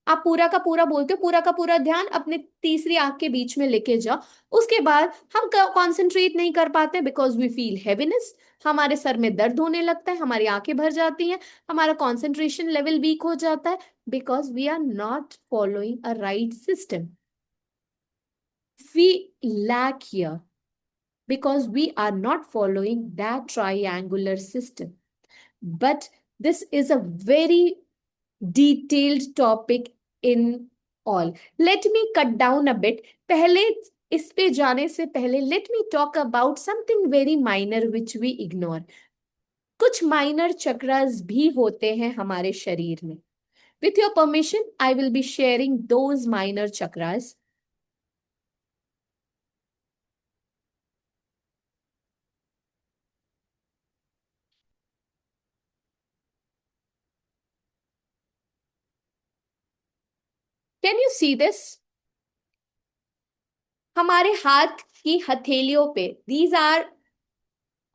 आप पूरा का पूरा बोलते हो, पूरा का पूरा ध्यान अपने तीसरी आंख के बीच में लेके जाओ। उसके बाद हम कंसंट्रेट नहीं कर पाते बिकॉज वी फील हैवीनेस, हमारे सर में दर्द होने लगता है, हमारी आंखें भर जाती हैं, हमारा कंसंट्रेशन लेवल वीक हो जाता है because we are not following a right system. We lack here because we are not following that triangular system. But this is a very detailed topic in all. Let me cut down a bit. पहले इस पे जाने से पहले let me talk about something very minor which we ignore. कुछ minor chakras भी होते हैं हमारे शरीर में. With your permission, I will be sharing those minor chakras. Can you see this? हमारे हाथ की हथेलियों पे, these are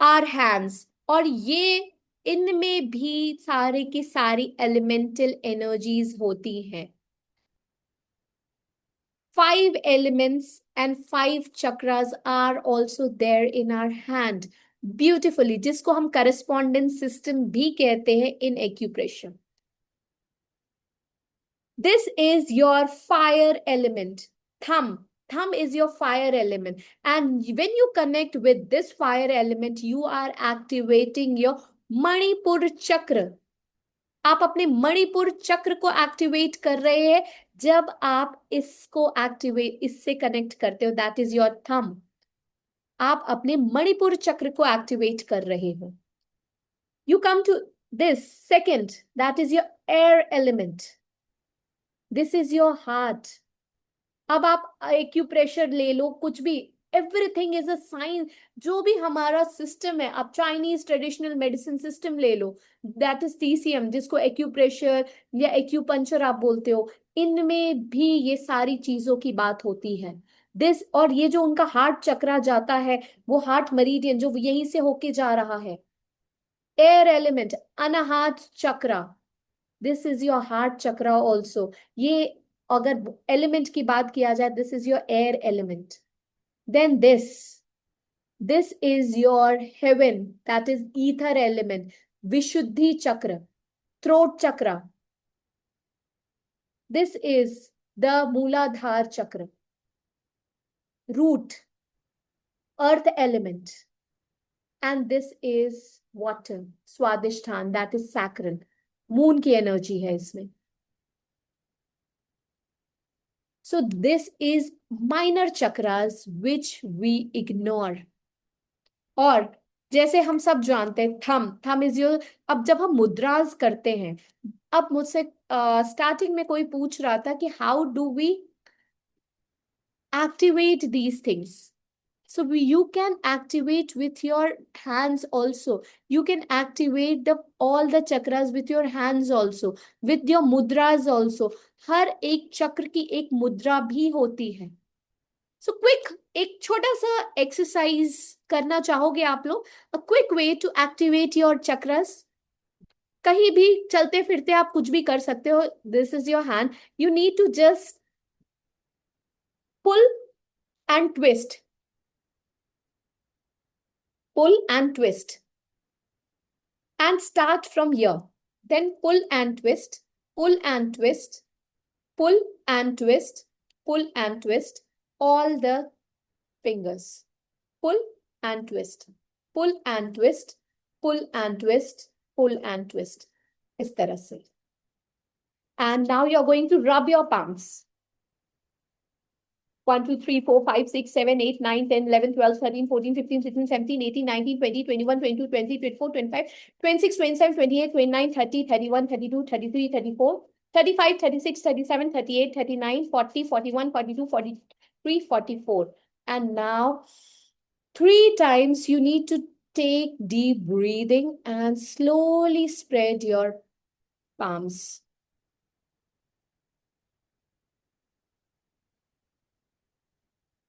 our hands, और ये इनमें भी सारे की सारी एलिमेंटल एनर्जीज होती हैं। 5 elements and 5 chakras are also there in our hand beautifully, जिसको हम correspondence system भी कहते हैं in acupressure. This is your fire element, thumb. Thumb is your fire element. And when you connect with this fire element, you are activating your Manipur chakra. आप अपने मणिपुर चक्र को activate कर रहे हैं जब आप इसको एक्टिवेट, इससे कनेक्ट करते हो, दैट इज योर थंब। आप अपने मणिपुर चक्र को एक्टिवेट कर रहे हो। You come to this second, that is your air element, this is your heart. अब आप एक्यूप्रेशर ले लो, कुछ भी, एवरीथिंग इज अ साइंस। जो भी हमारा सिस्टम है, आप चाइनीज ट्रेडिशनल मेडिसिन सिस्टम ले लो, दैट इज TCM, जिसको एक्यूप्रेशर या एक्यूपंचर आप बोलते हो, इनमें भी ये सारी चीजों की बात होती है। दिस, और ये जो उनका हार्ट चक्रा जाता है, वो हार्ट मरीडियन जो यहीं से होके जा रहा है। Air element, Anahata chakra, this is your heart chakra also. ये अगर एलिमेंट की बात किया जाए, this is your air element. Then this is your heaven, that is ether element, Vishuddhi chakra, throat chakra. This is the Muladhara chakra, root, earth element, and this is water, Swadhisthana, that is sacral, moon की energy है इसमें। So this is minor chakras which we ignore. और जैसे हम सब जानते हैं, थम इज योर, अब जब हम मुद्रास करते हैं, अब मुझसे स्टार्टिंग में कोई पूछ रहा था कि how do we activate these things. So you can activate with your hands also. You can activate all the chakras with your hands also, with your mudras also. हर एक चक्र की एक मुद्रा भी होती है। So quick, एक छोटा सा एक्सरसाइज करना चाहोगे आप लोग? A quick way to activate your chakras. कहीं भी चलते फिरते आप कुछ भी कर सकते हो। This is your hand. You need to just pull and twist. Pull and twist. And start from here. Then pull and twist, pull and twist, pull and twist, pull and twist, all the fingers. Pull and twist, pull and twist, pull and twist, pull and twist. इस तरह से. And now you're going to rub your palms. 1, 2, 3, 4, 5, 6, 7, 8, 9, 10, 11, 12, 13, 14, 15, 16, 17, 18, 19, 20, 21, 22, 23, 24, 25, 26, 27, 28, 29, 30, 31, 32, 33, 34, 35, 36, 37, 38, 39, 40, 41, 42, 43, 44. And now 3 times you need to Take deep breathing and slowly spread your palms.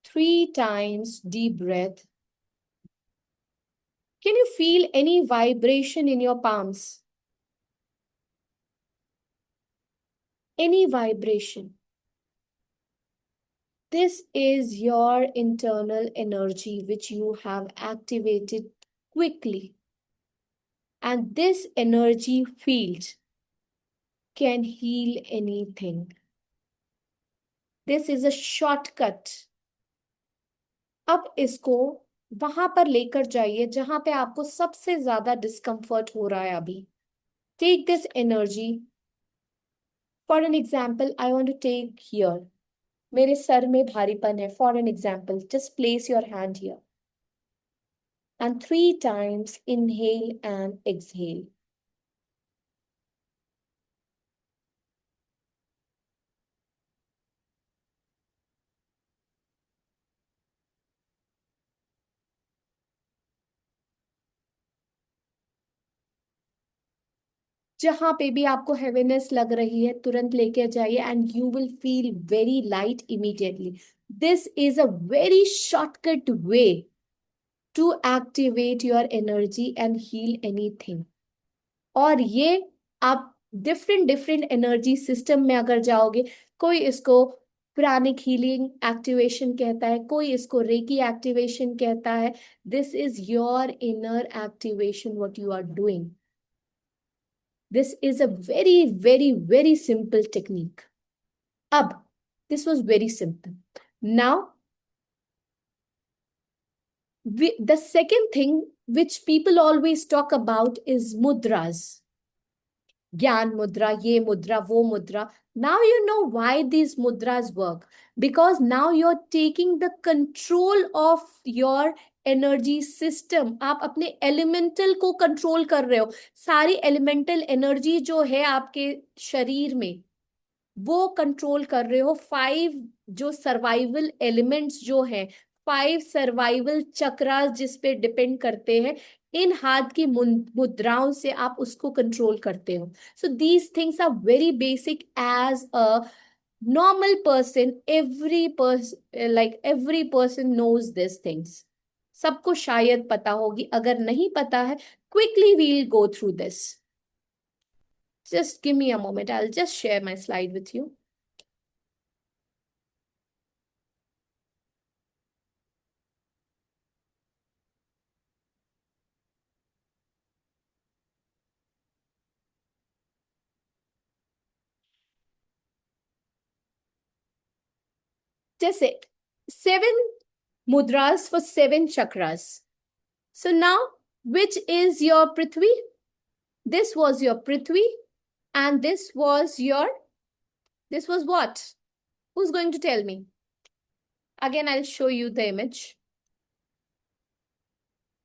3 times deep breath. Can you feel any vibration in your palms? Any vibration? This is your internal energy which you have activated quickly. And this energy field can heal anything. This is a shortcut. अब इसको वहां पर लेकर जाइए जहां पे आपको सबसे ज्यादा डिस्कम्फर्ट हो रहा है अभी. Take this energy. For an example, I want to take here. मेरे सर में भारीपन है. For an example, just place your hand here. And 3 times inhale and exhale. जहां पे भी आपको हेवीनेस लग रही है तुरंत लेके जाइए and you will feel very light immediately. This is a very shortcut way to activate your energy and heal anything. और ये आप डिफरेंट डिफरेंट एनर्जी सिस्टम में अगर जाओगे, कोई इसको प्राणिक हीलिंग एक्टिवेशन कहता है, कोई इसको रेकी एक्टिवेशन कहता है. This is your inner activation what you are doing. This is a very, very, very simple technique. Ab, this was very simple. Now, the second thing which people always talk about is mudras. Gyan mudra, ye mudra, wo mudra. Now you know why these mudras work. Because now you're taking the control of your energy system. आप अपने elemental को control कर रहे हो. सारी elemental energy जो है आपके शरीर में वो कंट्रोल कर रहे हो. 5 जो सर्वाइवल एलिमेंट्स जो हैं, 5 सर्वाइवल चक्रास जिस पे डिपेंड करते हैं, इन हाथ की मुद्राओं से आप उसको कंट्रोल करते हो. So these things are very basic. As a normal person, every person knows these things. सबको शायद पता होगी. अगर नहीं पता है, quickly we'll go through this. Just give me a moment. I'll just share my slide with you. जैसे 7 mudras for 7 chakras. So now, which is your Prithvi? This was your Prithvi, and this was what? Who's going to tell me? Again, I'll show you the image.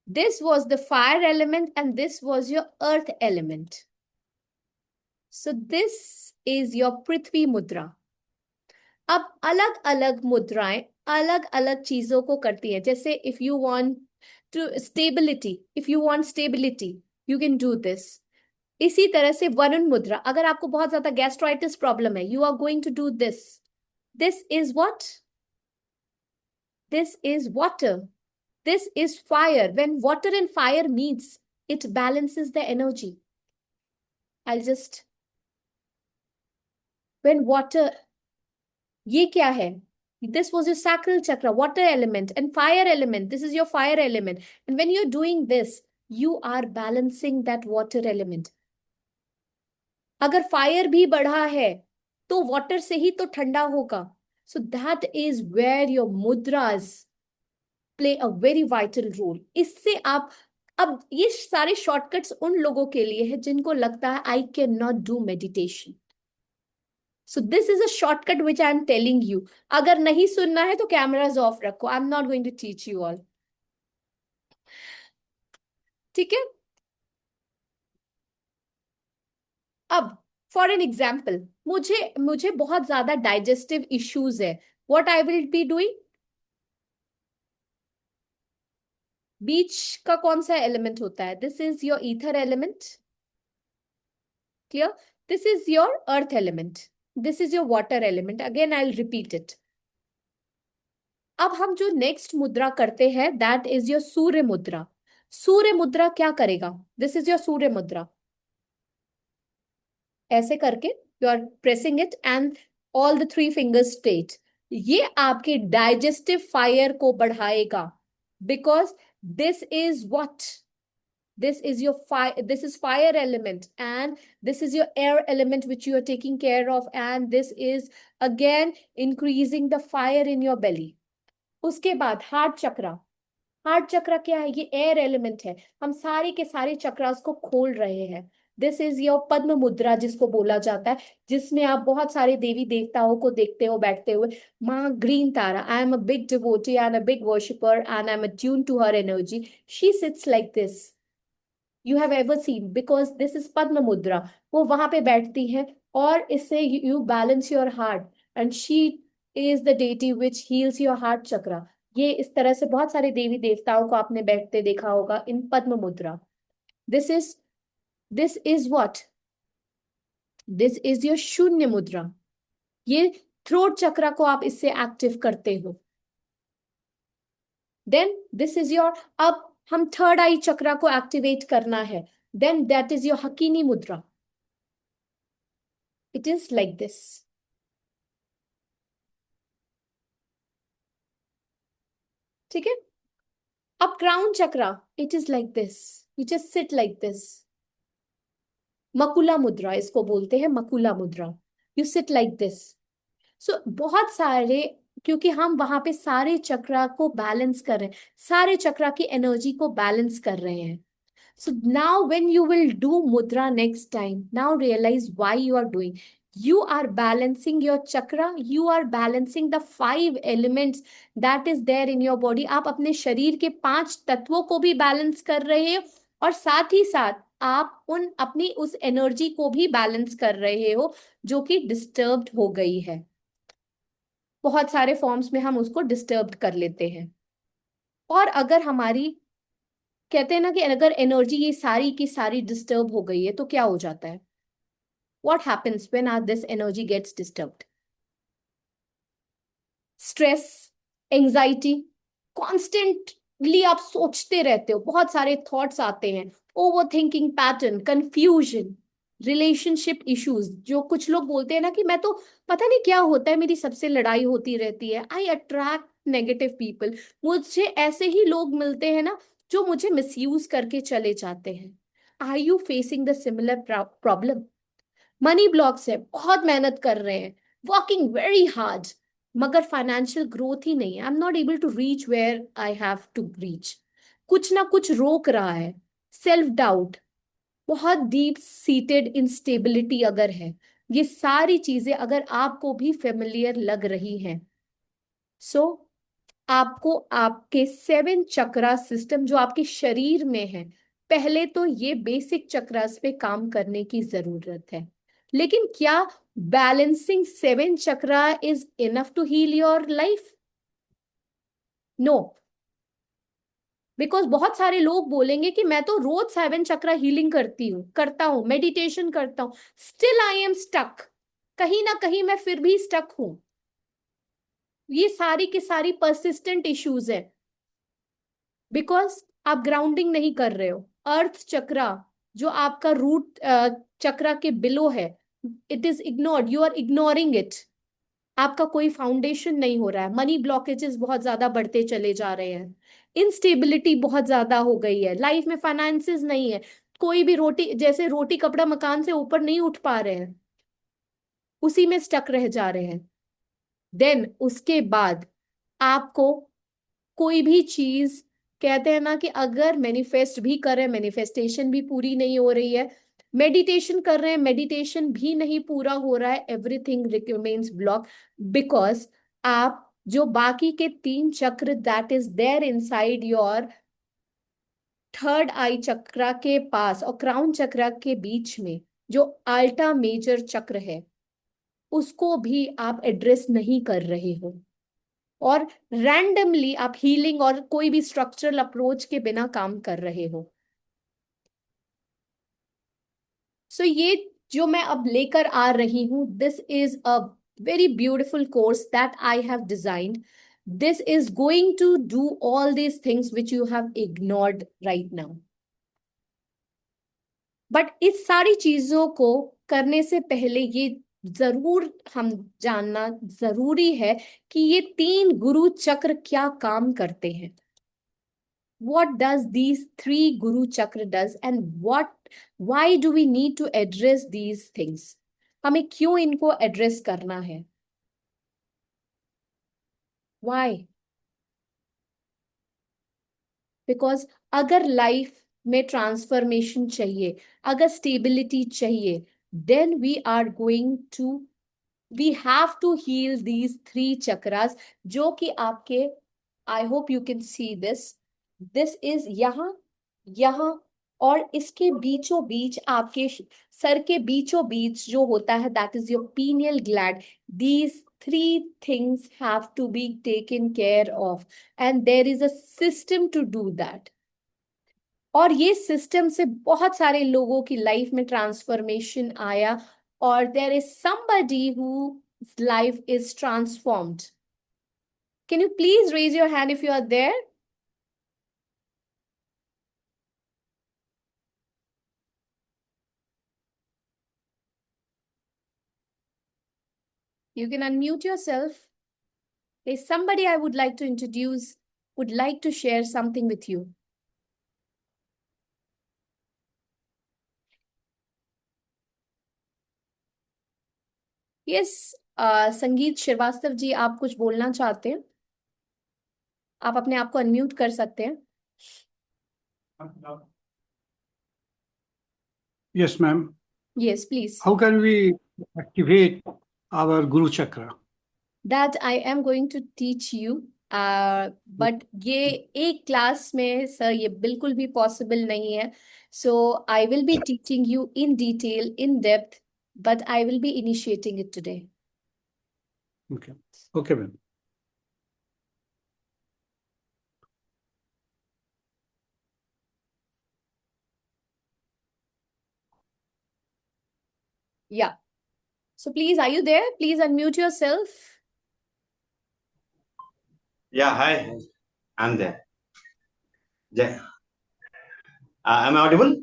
This was the fire element, and this was your earth element. So this is your Prithvi mudra. अब अलग अलग मुद्राएं अलग अलग चीजों को करती है. जैसे if you want to stability you can do this. इसी तरह से वरुण मुद्रा, अगर आपको बहुत ज्यादा गैस्ट्राइटिस प्रॉब्लम है, you are going to do this. This is what? This is water. This is fire. When water and fire meets, it balances the energy. I'll just when water, ये क्या है? This was your sacral chakra, water element and fire element. This is your fire element. And when you're doing this, you are balancing that water element. अगर fire भी बढ़ा है तो water से ही तो ठंडा होगा. So that is where your mudras play a very vital role. इससे आप, अब ये सारे शॉर्टकट्स उन लोगों के लिए है जिनको लगता है I cannot do meditation. So this is a shortcut which I am telling you. अगर नहीं सुनना है तो कैमराज ऑफ रखो. I am not going to teach you all. ठीक है. अब फॉर एन एग्जाम्पल, मुझे मुझे बहुत ज्यादा डाइजेस्टिव इश्यूज है. What I will be doing? बीच का कौन सा एलिमेंट होता है? This is your ether element, clear? This is your earth element, this is your water element. Again I will repeat it. अब हम जो नेक्स्ट मुद्रा करते हैं दैट इज योर सूर्य मुद्रा। सूर्य मुद्रा क्या करेगा? दिस इज योर सूर्य मुद्रा। ऐसे करके you are pressing it and all the three fingers straight. ये आपके डाइजेस्टिव फायर को बढ़ाएगा, because this is what, this is your fire, this is fire element, and this is your air element which you are taking care of, and this is again increasing the fire in your belly. उसके बाद heart चक्रा। Heart चक्रा क्या है? ये air element है। हम सारे के सारे चक्रास को खोल रहे हैं। दिस इज योर पद्म मुद्रा जिसको बोला जाता है, जिसमें आप बहुत सारे देवी देवताओं को देखते हो बैठते हुए। माँ green Tara, I am a big devotee and a big worshipper and I am attune to her energy. She sits like this, you have ever seen, because this is Padma mudra. वो वहां पे बैठती है और इससे you balance your heart, and she is the deity which heals your heart chakra. ये इस तरह से बहुत सारे देवी देवताओं को आपने बैठते देखा होगा इन पद्म मुद्रा। This is what, this is your शून्य मुद्रा। ये थ्रोट चक्रा को आप इससे एक्टिव करते हो। देन दिस इज योर, अब हम थर्ड आई चक्रा को एक्टिवेट करना है, then that is your Hakini mudra. It is like this, ठीक है? अब crown chakra, it is like this, you just sit like this. Mukula mudra इसको बोलते हैं, Mukula mudra. You sit like this. So बहुत सारे, क्योंकि हम वहां पे सारे चक्रा को बैलेंस कर रहे हैं, सारे चक्रा की एनर्जी को बैलेंस कर रहे हैं। So now when you will do mudra next time, now realize why you are doing. You are balancing your chakra, you are balancing the five elements that is there in your body. आप अपने शरीर के पांच तत्वों को भी balance कर रहे हो, और साथ ही साथ आप उन अपनी उस एनर्जी को भी बैलेंस कर रहे हो जो कि डिस्टर्ब्ड हो गई है। बहुत सारे फॉर्म्स में हम उसको डिस्टर्ब्ड कर लेते हैं। और अगर हमारी, कहते हैं ना कि अगर एनर्जी ये सारी की सारी डिस्टर्ब हो गई है तो क्या हो जाता है? What happens when this energy gets disturbed? Stress, anxiety, constantly आप सोचते रहते हो, बहुत सारे थॉट्स आते हैं, over thinking pattern, confusion, relationship issues. जो कुछ लोग बोलते हैं ना कि मैं तो, पता नहीं क्या होता है, मेरी सबसे लड़ाई होती रहती है, आई अट्रैक्ट नेगेटिव पीपल। मुझे ऐसे ही लोग मिलते हैं ना जो मुझे मिसयूज करके चले जाते हैं। Are you facing the similar problem? Money blocks है, बहुत मेहनत कर रहे हैं, वर्किंग वेरी हार्ड, मगर फाइनेंशियल ग्रोथ ही नहीं है। I am not able to reach where I have to reach. कुछ ना कुछ रोक रहा है। सेल्फ डाउट, बहुत डीप सीटेड इंस्टेबिलिटी अगर है, ये सारी चीजें अगर आपको भी फेमिलियर लग रही हैं, सो आपको आपके 7 चक्रा सिस्टम जो आपके शरीर में है, पहले तो ये बेसिक चक्रास पे काम करने की जरूरत है। लेकिन क्या balancing 7 chakra is enough to heal your life? No, because बहुत सारे लोग बोलेंगे कि मैं तो रोज 7 चक्रा हीलिंग करता हूं, मेडिटेशन करता हूं, स्टिल आई एम स्टक। कहीं ना कहीं मैं फिर भी स्टक हूं। ये सारी की सारी परसिस्टेंट इश्यूज है, बिकॉज आप ग्राउंडिंग नहीं कर रहे हो। अर्थ चक्रा जो आपका रूट चक्रा के बिलो है, it is ignored, you are ignoring it. आपका कोई फाउंडेशन नहीं हो रहा है। मनी ब्लॉकेजेस बहुत ज्यादा बढ़ते चले जा रहे हैं, इनस्टेबिलिटी बहुत ज्यादा हो गई है, लाइफ में फाइनेंसेस नहीं है, कोई भी रोटी, जैसे रोटी कपड़ा मकान से ऊपर नहीं उठ पा रहे हैं, उसी में स्टक रह जा रहे हैं। देन उसके बाद आपको कोई भी चीज, कहते हैं ना कि अगर मैनिफेस्ट भी कर रहे हैं, मैनिफेस्टेशन भी पूरी नहीं हो रही है, मेडिटेशन कर रहे हैं, मेडिटेशन भी नहीं पूरा हो रहा है, एवरीथिंग रिमेन्स ब्लॉक, बिकॉज आप जो बाकी के 3 चक्र that is there inside your third eye chakra के पास और क्राउन चक्रा के बीच में जो अल्टा मेजर चक्र है, उसको भी आप एड्रेस नहीं कर रहे हो। और रैंडमली आप हीलिंग और कोई भी स्ट्रक्चरल अप्रोच के बिना काम कर रहे हो। सो ये जो मैं अब लेकर आ रही हूँ, this is a very beautiful course that I have designed. This is going to do all these things which you have ignored right now. But इस सारी चीजों को करने से पहले ये जरूर हम जानना जरूरी है कि ये 3 गुरु चक्र क्या काम करते हैं. What does these 3 Guru Chakra does, and why do we need to address these things? हमें क्यों इनको एड्रेस करना है? Why? Because अगर लाइफ में ट्रांसफॉर्मेशन चाहिए, अगर स्टेबिलिटी चाहिए, then we have to heal these 3 chakras, जो कि आपके, I hope you can see this. This is यहाँ, यहाँ और इसके बीचों बीच, आपके सर के बीचों बीच जो होता है, that is your pineal gland. These 3 things have to be taken care of, and there is a system to do that. और ये सिस्टम से बहुत सारे लोगों की लाइफ में ट्रांसफॉर्मेशन आया, और there is somebody whose life is transformed. Can you please raise your hand if you are there? You can unmute yourself. There's somebody I would like to introduce, would like to share something with you. Yes, संगीत श्रीवास्तव जी, आप कुछ बोलना चाहते हैं? आप अपने आप को अनम्यूट कर सकते हैं. Yes, ma'am. Yes, please. How can we activate our Guru Chakra? That I am going to teach you. But ये एक क्लास में सर ये बिल्कुल भी पॉसिबल नहीं है. So I will be teaching you in detail, in depth, but I will be initiating it today. Okay. Okay, ma'am. Yeah. So please, are you there? Please unmute yourself. Yeah, hi. I'm there. Yeah. Am I audible?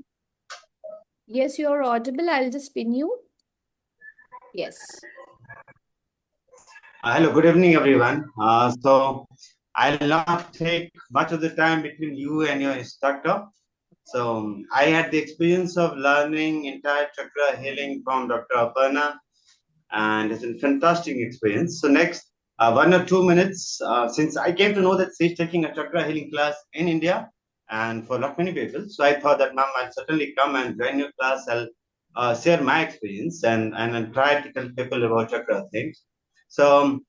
Yes, you're audible. I'll just pin you. Yes. Hello, good evening, everyone. So I'll not take much of the time between you and your instructor. So I had the experience of learning entire chakra healing from Dr. Aparna, and it's a fantastic experience. So next 1 or 2 minutes, since I came to know that she's taking a chakra healing class in India, and for not many people, so I thought that, ma'am, I'll certainly come and join your class. I'll share my experience and try to tell people about chakra things. So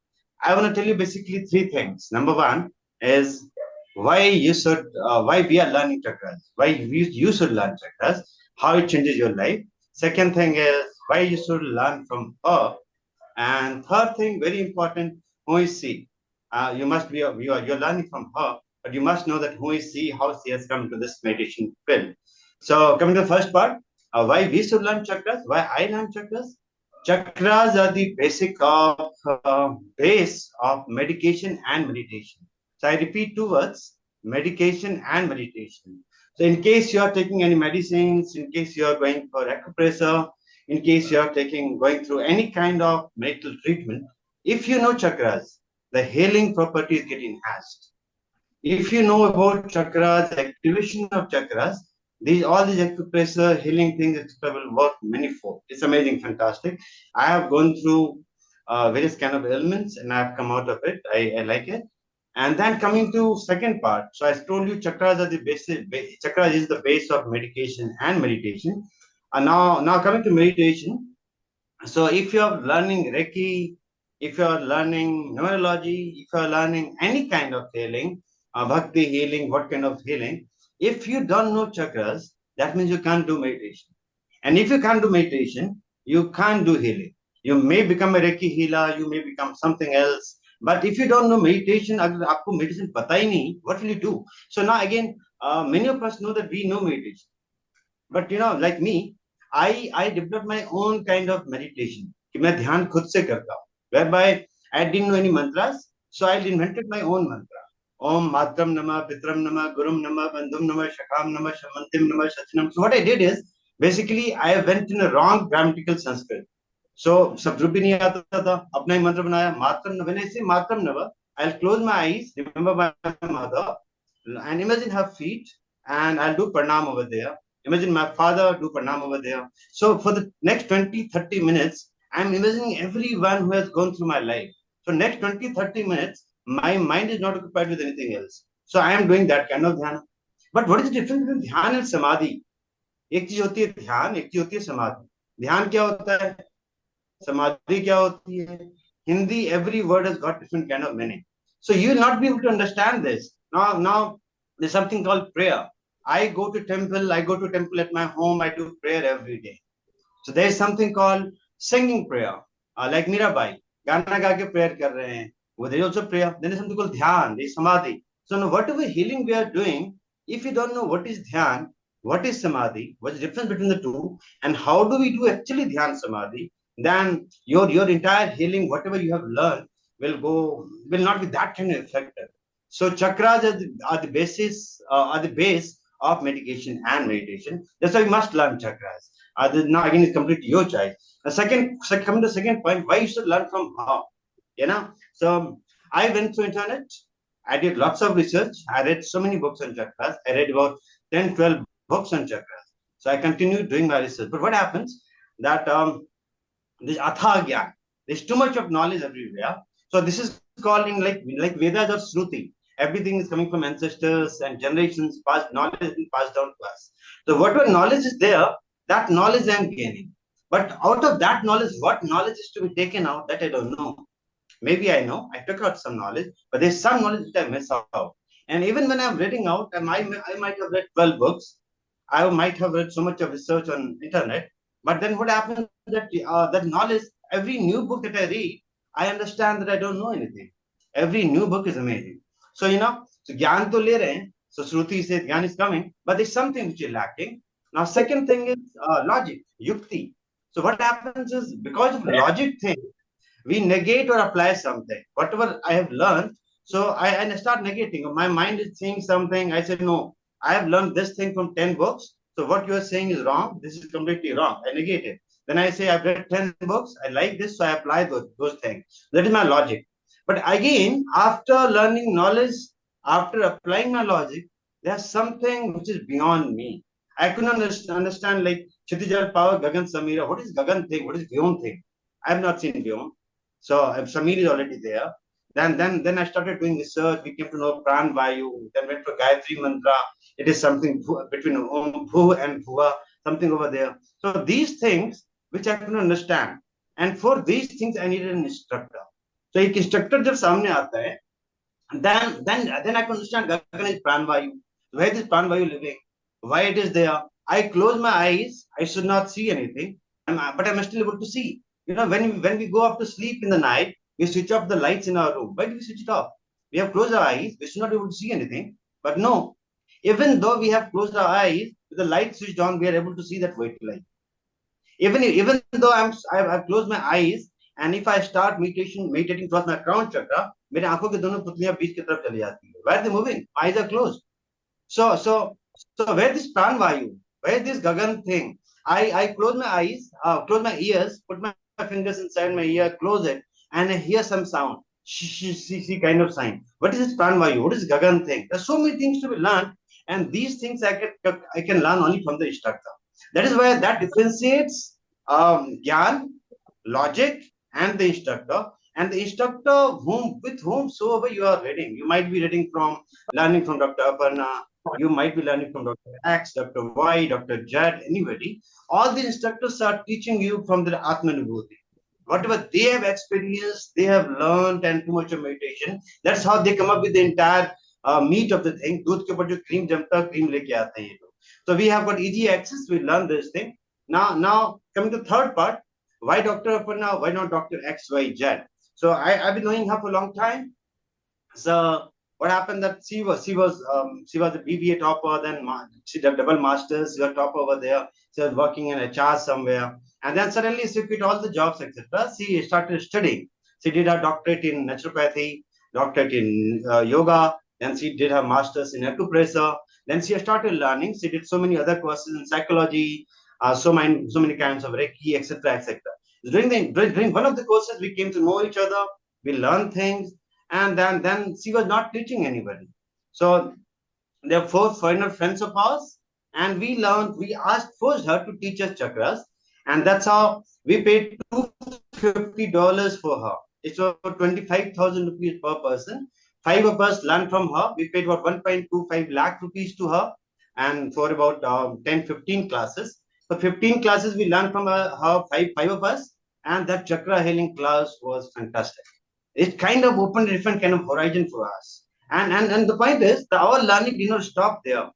I want to tell you basically 3 things. Number 1 is why we are learning chakras, why you should learn chakras, how it changes your life. Second thing is why you should learn from her. And third thing, very important, who is she? You must be you're learning from her, but you must know that who is she, how she has come to this meditation field. So coming to the first part, why we should learn chakras, why I learn chakras. Chakras are the base of medication and meditation. So I repeat 2 words: medication and meditation. So in case you are taking any medicines, in case you are going for acupressure, in case you are going through any kind of medical treatment, if you know chakras, the healing properties get enhanced. If you know about chakras, activation of chakras, all these acupressure healing things, etc., will work manifold. It's amazing, fantastic. I have gone through various kind of ailments and I have come out of it. I like it. And then coming to second part, so I told you chakras are the basic. Chakras is the base of medication and meditation. And now coming to meditation. So if you are learning Reiki, if you are learning numerology, if you are learning any kind of healing, bhakti healing, what kind of healing, if you don't know chakras, that means you can't do meditation. And if you can't do meditation, you can't do healing. You may become a Reiki healer, you may become something else, But if you don't know meditation, अगर आपको meditation पता ही नहीं, what will you do? So now again, many of us know that we know meditation, but like me, I developed my own kind of meditation कि मैं ध्यान खुद से करता हूँ, whereby I didn't know any mantras, so I invented my own mantra. Om Matram Nama, Pitram Nama, Gurum Nama, Bandhum Nama, Shakam Nama, Shamantim Nama, Sachinam. So what I did is, basically I went in a wrong grammatical Sanskrit. So सब भी नहीं आता था, अपना ही मंत्र बनाया मातरम नव. When I say मातरम नव, I'll close my eyes, remember my mother, and imagine her feet, and I'll do pranam over there. Imagine my father, do pranam over there. So for the next 20-30 minutes, I'm imagining everyone who has gone through my life. So next 20-30 minutes, my mind is not occupied with anything else. So I am doing that kind of dhyana. But what is the difference between ध्यान and samadhi? एक चीज होती है ध्यान, एक चीज होती है समाधि. ध्यान क्या होता है, samadhi क्या होती है? Hindi, every word has got different kind of meaning. So you will not be able to understand this. Now there's something called prayer. I go to temple at my home, I do prayer every day. So there is something called singing prayer, like Mirabai, गाना गा के prayer कर रहे हैं. Well, there is also prayer. Then there is something called dhyan, there is samadhi. So now whatever healing we are doing, if you don't know what is dhyan, what is samadhi, what's the difference between the two, and how do we do actually dhyan samadhi, then your entire healing, whatever you have learned, will not be that kind of effective. So chakras are the basis, are the base of medication and meditation. That's why we must learn chakras. Now again, it's completely your choice. Coming to the second point, why you should learn from how? So I went through internet. I did lots of research. I read so many books on chakras. I read about 10, 12 books on chakras. So I continued doing my research. But what happens that this atha gyan, there's too much of knowledge everywhere. So this is called in like Vedas or Shruti. Everything is coming from ancestors and generations past, knowledge has been passed down to us. So whatever knowledge is there, that knowledge I am gaining. But out of that knowledge, what knowledge is to be taken out, that I don't know. Maybe I know, I took out some knowledge, but there's some knowledge that I miss out. And even when I'm reading out, I might have read 12 books. I might have read so much of research on internet. But then what happens that that knowledge, every new book that I read, I understand that I don't know anything. Every new book is amazing. So so gyan to le rahe hain. So Shruti says gyan is coming, but there's something which is lacking. Now, second thing is logic, yukti. So what happens is, because of logic thing, we negate or apply something. Whatever I have learned, so I start negating. My mind is saying something. I said, no, I have learned this thing from 10 books. So what you are saying is wrong. This is completely wrong. I negate it. Then I say, I've read 10 books. I like this, so I apply those things. That is my logic. But again, after learning knowledge, after applying my logic, there's something which is beyond me. I couldn't understand like Kshitijal Power, Gagan Samira. What is Gagan thing? What is Vyom thing? I have not seen Vyom. So Samir is already there. Then I started doing research. We came to know Pran Vayu. Then went to Gayatri Mantra. It is something between Om, Bhu and Bhuva, something over there. So these things which I couldn't understand. And for these things, I needed an instructor. So एक instructor जब सामने आता है, then I can understand Gagan is Pran Vayu. Where is Pran Vayu living? Why it is there? I close my eyes. I should not see anything, but I'm still able to see. When we go off to sleep in the night, we switch off the lights in our room. Why do we switch it off? We have closed our eyes. We should not be able to see anything. But no, even though we have closed our eyes, with the light switched on, we are able to see that white light. Even though I've closed my eyes, and if I start meditating towards my crown chakra, मेरे आंखों के दोनों पुतलियां बीच की तरफ चली जाती है. Why are they moving? Eyes are closed. So where this pran vayu, where this gagan thing? I close my eyes, close my ears, put my fingers inside my ear, close it, and I hear some sound. She kind of sign. What is this pran vayu? What is gagan thing? There's so many things to be learned, and these things I can learn only from the instructor. That is why that differentiates gyan, logic, and the instructor. And the instructor with whomsoever you are reading, you might be learning from Dr. Aparna, you might be learning from Dr. X, Dr. Y, Dr. Z, anybody. All the instructors are teaching you from their Atmanubhuti. Whatever they have experienced, they have learned, and too much of meditation. That's how they come up with the entire meat of the thing. दूध के ऊपर जो cream जमता है, cream लेके आते हैं ये लोग. So we have got easy access. We learn this thing. Now coming to third part, why Dr. Aparna? Why not Dr. X, Y, Z? So I've been knowing her for a long time. So what happened that she was a BBA topper, then she did double masters, she got top over there. She was working in HR somewhere, and then suddenly she quit all the jobs, etc. She started studying. She did her doctorate in naturopathy, doctorate in yoga. Then she did her masters in acupressure. Then she started learning. She did so many other courses in psychology, so many kinds of Reiki, etc., etc. During one of the courses, we came to know each other. We learned things, and then she was not teaching anybody. So there are four foreigner friends of ours, and we forced her to teach us chakras, and that's how we paid $250 for her. It's about 25,000 rupees per person. Five of us learned from her. We paid about 1.25 lakh rupees to her, and for about 10-15 classes. For 15 classes, we learned from her five of us, and that chakra healing class was fantastic. It kind of opened a different kind of horizon for us. And the point is, our learning did not stop there.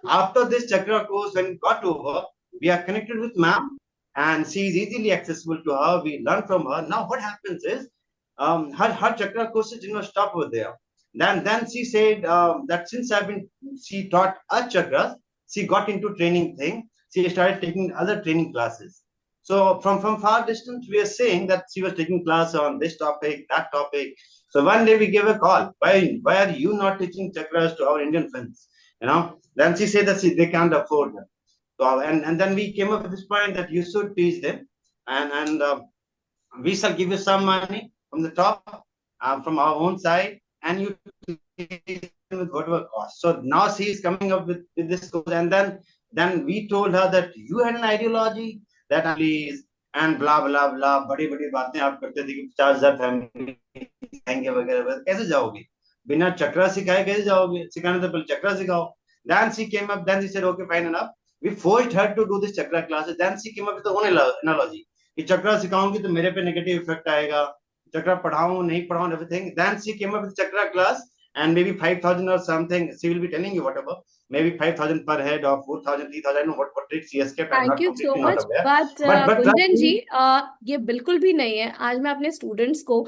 After this chakra course, when it got over, we are connected with ma'am, and she is easily accessible to her. We learn from her. Now, what happens is, her chakra courses did not stop over there. Then she said that since she taught us chakras, she got into training thing. She started taking other training classes. So from far distance, we are saying that she was taking class on this topic, that topic. So one day we gave a call. Why are you not teaching chakras to our Indian friends? Then she said that they can't afford them. So and then we came up with this point that you should teach them, and we shall give you some money from the top, from our own side, and you teach them with whatever cost. So now she is coming up with this course, and then we told her that you had an ideology that please and blah blah blah बड़ी बड़ी बातें आप करते थे कि 50,000 family सिखाएंगे वगैरह वगैरह कैसे जाओगे बिना चक्रा सिखाए कैसे जाओगे सिखाने तो पहले चक्रा सिखाओ then she came up then she said okay fine enough we forced her to do this chakra classes then she came up with her own analogy कि चक्रा सिखाऊंगी तो मेरे पे नेगेटिव इफेक्ट आएगा चक्रा पढ़ाऊं नहीं पढ़ाऊं everything then she came up with chakra class and maybe 5,000 or something she will be telling you whatever maybe 5,000 per head or 4,000 3,000 I don't know what tricks she has kept I'm thank not you so completely not much aware but but Gunjan ji ये बिल्कुल भी नहीं है आज मैं अपने students को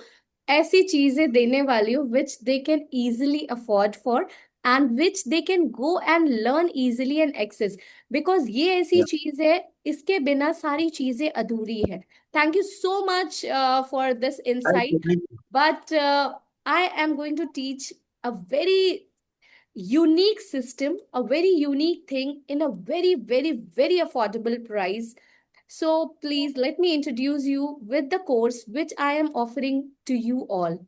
ऐसी चीजें देने वाली हूँ which they can easily afford for and which they can go and learn easily and access because ये ऐसी yeah चीज है इसके बिना सारी चीजें अधूरी है thank you so much for this thank you, insight thank you. But I am going to teach a very unique system, a very unique thing in a very, very, very affordable price. So please let me introduce you with the course which I am offering to you all.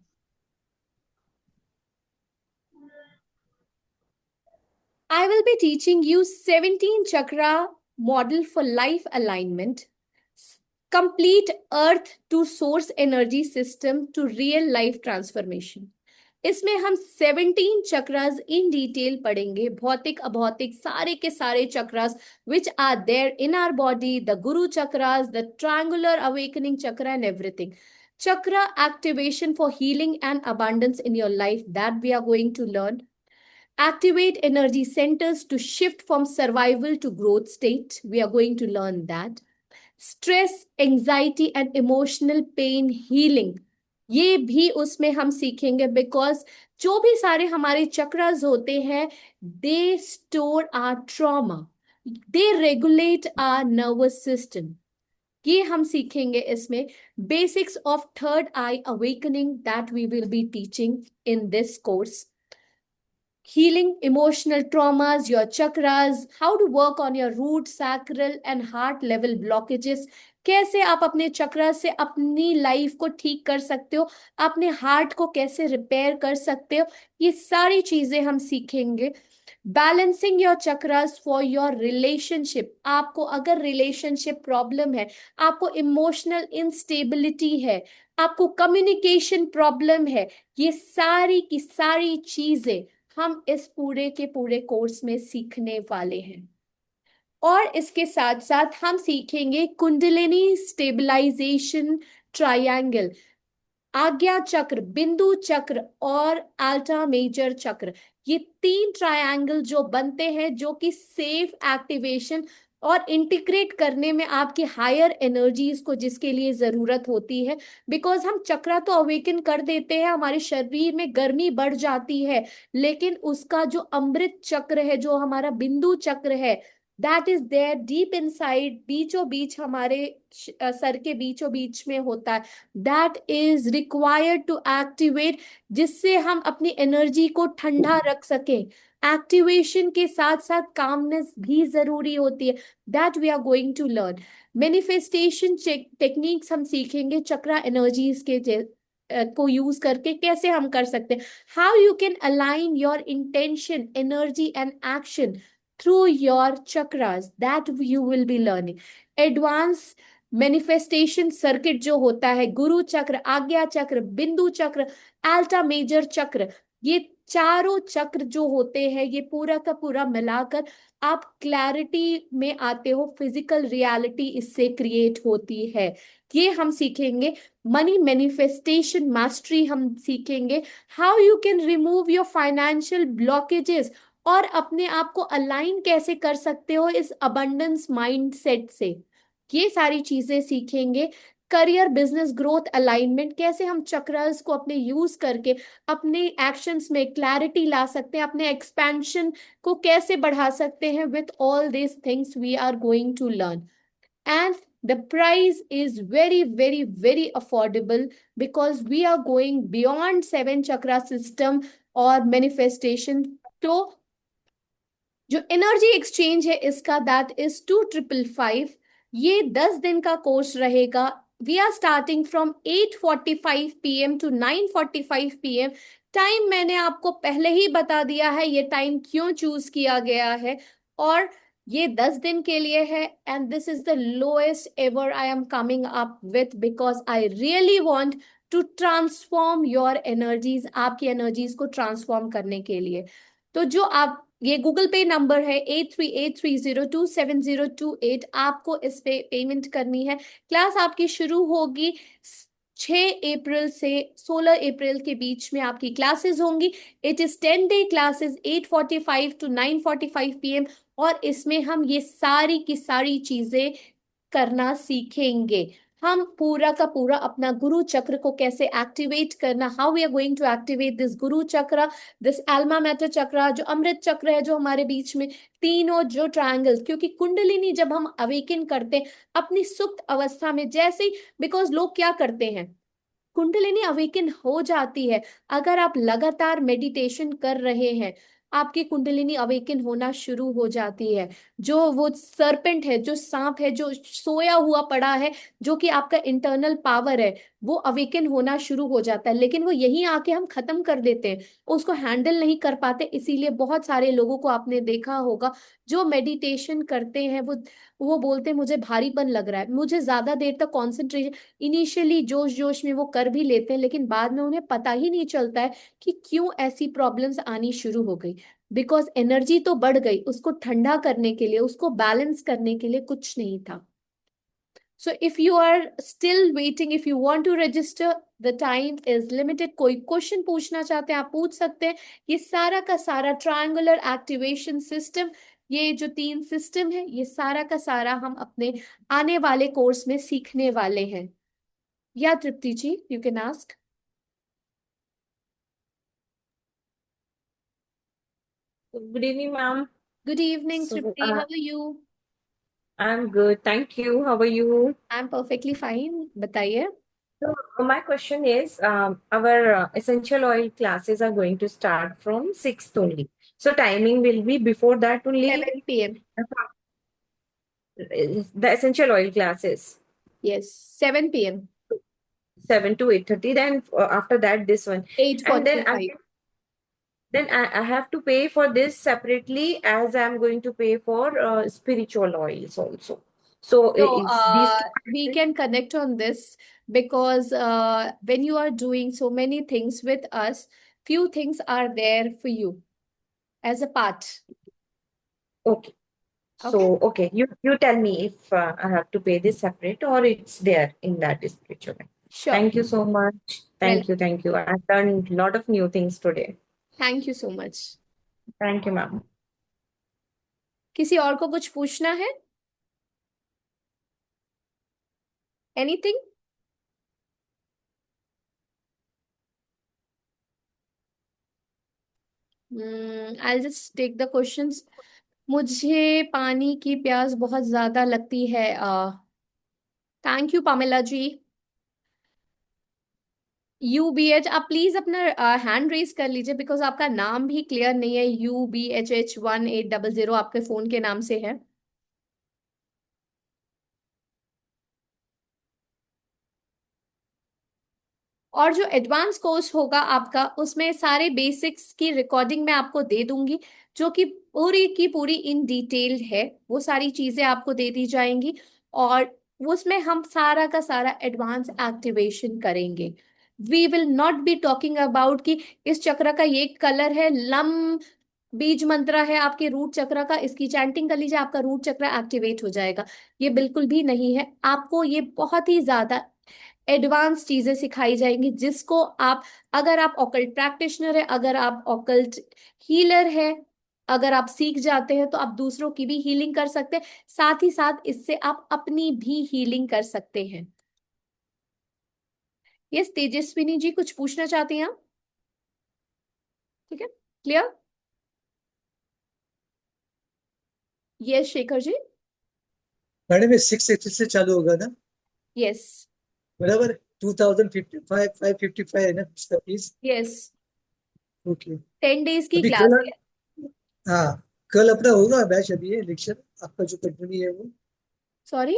I will be teaching you 17 chakra model for life alignment, complete earth to source energy system to real life transformation. इसमें हम 17 chakras in detail पढ़ेंगे भौतिक अभौतिक सारे के सारे chakras which are there in our body, the guru chakras, the triangular awakening chakra and everything. Chakra activation for healing and abundance in your life that we are going to learn. Activate energy centers to shift from survival to growth state. We are going to learn that. Stress, anxiety and emotional pain healing. ये भी उसमें हम सीखेंगे because जो भी सारे हमारे चक्रास होते हैं they store our trauma they regulate our nervous system ये हम सीखेंगे इसमें basics of third eye awakening that we will be teaching in this course healing emotional traumas, your chakras, how to work on your root, sacral and heart level blockages. कैसे आप अपने चक्रा से अपनी life को ठीक कर सकते हो अपने हार्ट को कैसे रिपेयर कर सकते हो ये सारी चीजें हम सीखेंगे balancing your chakras for your relationship आपको अगर रिलेशनशिप प्रॉब्लम है आपको इमोशनल इंस्टेबिलिटी है आपको कम्युनिकेशन प्रॉब्लम है ये सारी की सारी चीजें हम इस पूरे के पूरे कोर्स में सीखने वाले हैं और इसके साथ साथ हम सीखेंगे कुंडलिनी स्टेबलाइजेशन ट्रायंगल आज्ञा चक्र बिंदु चक्र और अल्टा मेजर चक्र ये तीन ट्रायंगल जो बनते हैं जो कि सेफ एक्टिवेशन और इंटीग्रेट करने में आपकी हायर एनर्जीज को जिसके लिए जरूरत होती है। बिकॉज हम चक्रा तो अवेकन कर देते हैं, हमारे शरीर में गर्मी बढ़ जाती है, लेकिन उसका जो अमृत चक्र है, जो हमारा बिंदु चक्र है, that is there deep inside, बीचों बीच हमारे सर के बीचों बीच में होता है। That is required to activate, जिससे हम अपनी एनर्जी को ठंडा रख सकें। एक्टिवेशन के साथ साथ कामनेस भी जरूरी होती है। That we are going to learn. Manifestation techniques हम सीखेंगे चक्रा एनर्जीज के को यूज करके कैसे हम कर सकते हैं। How you can align your intention, energy and action through your chakras, that you will be learning. Advanced manifestation circuit जो होता है, गुरु चक्र, आज्ञा चक्र, बिंदु चक्र, अल्टा मेजर चक्र, ये चारों चक्र जो होते हैं, ये पूरा का पूरा मिलाकर आप क्लैरिटी में आते हो। फिजिकल रियलिटी इससे क्रिएट होती है। ये हम सीखेंगे। मनी मैनिफेस्टेशन मास्टरी हम सीखेंगे। How you can remove your financial blockages, और अपने आप को अलाइन कैसे कर सकते हो इस अबंडेंस माइंडसेट से, ये सारी चीजें सीखेंगे। करियर बिजनेस ग्रोथ अलाइनमेंट, कैसे हम चक्रास को अपने यूज करके अपने एक्शंस में क्लैरिटी ला सकते हैं, अपने एक्सपेंशन को कैसे बढ़ा सकते हैं। With all this things we are going to learn, and the price is very very very affordable, because we are going beyond 7 chakra system और manifestation। तो जो एनर्जी एक्सचेंज है इसका, दैट इज 2555। ये 10 दिन का कोर्स रहेगा। We are starting from 8:45 PM to 9:45 PM। Time मैंने आपको पहले ही बता दिया है, ये टाइम क्यों चूज किया गया है। और ये 10 दिन के लिए है, and this is the lowest ever I am coming up with, because I really want to transform your energies, आपकी एनर्जीज को ट्रांसफॉर्म करने के लिए। तो जो आप, ये गूगल पे नंबर है 8383027028, आपको इस पे पेमेंट करनी है। क्लास आपकी शुरू होगी 6 अप्रैल से 16 अप्रैल के बीच में आपकी क्लासेस होंगी। It is 10 day classes, 8:45 to 9:45 PM। और इसमें हम ये सारी की सारी चीजें करना सीखेंगे। हम पूरा का पूरा अपना गुरु चक्र को कैसे एक्टिवेट करना, how we are going to activate this guru chakra, this Elma matter चक्र, जो अमृत चक्र है, जो हमारे बीच में तीनों जो ट्रायंगल्स, क्योंकि कुंडलिनी जब हम अवेकन करते हैं अपनी सुप्त अवस्था में, जैसे ही, बिकॉज लोग क्या करते हैं, कुंडलिनी अवेकन हो जाती है। अगर आप लगातार मेडिटेशन कर रहे हैं, आपकी कुंडलिनी अवेकन होना शुरू हो जाती है। जो वो सरपेंट है, जो सांप है, जो सोया हुआ पड़ा है, जो कि आपका इंटरनल पावर है, वो अवेकन होना शुरू हो जाता है। लेकिन वो यहीं आके हम खत्म कर देते हैं, उसको हैंडल नहीं कर पाते। इसीलिए बहुत सारे लोगों को आपने देखा होगा जो मेडिटेशन करते हैं, वो बोलते हैं मुझे भारीपन लग रहा है, मुझे ज्यादा देर तक कॉन्सेंट्रेशन। इनिशियली जोश जोश में वो कर भी लेते हैं, लेकिन बाद में उन्हें पता ही नहीं चलता है कि क्यों ऐसी प्रॉब्लम्स आनी शुरू हो गई। बिकॉज एनर्जी तो बढ़ गई, उसको ठंडा करने के लिए, उसको बैलेंस करने के लिए कुछ नहीं था। So if you are still waiting, if you want to register, the time is limited। कोई क्वेश्चन पूछना चाहते हैं आप पूछ सकते हैं। ये सारा का सारा ट्रायंगुलर एक्टिवेशन सिस्टम, ये जो 3 सिस्टम है, ये सारा का सारा हम अपने आने वाले कोर्स में सीखने वाले हैं। या Tripti ji, you can ask. Good evening, ma'am. Good evening So, Tripti, how are you? I'm good. Thank you. How are you? I am perfectly fine, बताइए। So, my question is, our essential oil classes are going to start from 6th only. So, timing will be before that only. 7 PM, The essential oil classes, yes, 7 PM, 7 to 8:30. Then after that, this one. And then 8:45. I have to pay for this separately, as I'm going to pay for spiritual oils also. So No, is these we can connect on this, because when you are doing so many things with us, few things are there for you as a part. okay? Okay. So okay, you tell me if I have to pay this separate or it's there in that spiritual. Sure. Thank you so much. Well, Thank you. I've learned a lot of new things today. thank you so much. Thank you, ma'am. किसी और को कुछ पूछना है? Anything? I'll just take the questions. मुझे पानी की प्यास बहुत ज्यादा लगती है। Thank you Pamela ji. UBH, आप प्लीज अपना हैंड रेज कर लीजिए, बिकॉज आपका नाम भी क्लियर नहीं है। UBHH1800 आपके फोन के नाम से है। और जो एडवांस कोर्स होगा आपका, उसमें सारे बेसिक्स की रिकॉर्डिंग मैं आपको दे दूंगी, जो कि पूरी की पूरी इन डिटेल है। वो सारी चीजें आपको दे दी जाएंगी, और उसमें हम सारा का सारा एडवांस एक्टिवेशन करेंगे। We will not be talking about कि इस चक्र का ये कलर है, लम बीज मंत्र है आपके रूट चक्र का, इसकी चैंटिंग कर लीजिए, आपका रूट चक्र एक्टिवेट हो जाएगा। ये बिल्कुल भी नहीं है। आपको ये बहुत ही ज्यादा एडवांस चीजें सिखाई जाएंगी, जिसको आप, अगर आप ऑकल्ट प्रैक्टिशनर है, अगर आप ऑकल्ट हीलर है, अगर आप सीख जाते हैं तो आप दूसरों की भी हीलिंग कर सकते हैं। साथ ही साथ इससे आप अपनी भी हीलिंग कर सकते हैं। यस तेजस्विनी जी, कुछ पूछना चाहती हैं आप? ठीक है, clear. Yes Shekhar ji. Madam ये 680 से चालू होगा ना? यस। बराबर 2055 555 है ना उसका फीस? Yes, okay. 10 days की अभी क्लास कल, है। हाँ कल अपना होगा बैच, अभी है लेक्चर आपका जो कंटिन्यू है वो? सॉरी,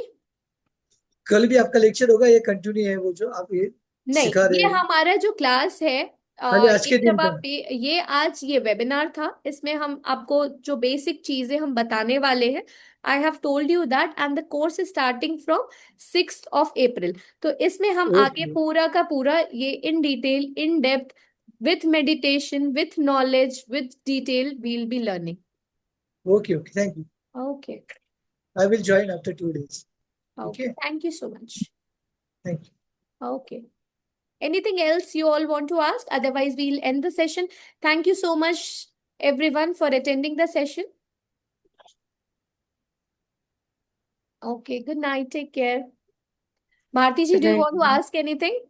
कल भी आपका लेक्चर होगा, ये कंटिन्यू है वो जो आप ये नहीं, सिखा रहे ये हैं? हमारा जो क्लास है, खाली आज ये के दिन जब का? आप ये आज ये वेबिनार था, इसमें हम आपको जो बेसिक चीजें हम बताने वाले हैं। I have told you that, and the course is starting from 6 April। तो इसमें हम आगे ओके पूरा का पूरा ये in detail, in depth, with meditation, with knowledge, with detail will be learning. Okay okay, thank you. Okay. I will join after 2 days। Okay, okay, thank you so much. Thank you. Okay. Anything else you all want to ask? Otherwise, we'll end the session. Thank you so much, everyone, for attending the session. Okay, good night. Take care. Bharti ji, Good do you night. want to ask anything?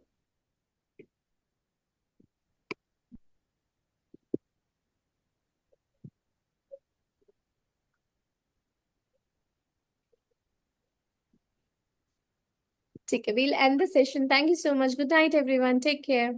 Okay, we'll end the session. Thank you so much. Good night, everyone. Take care.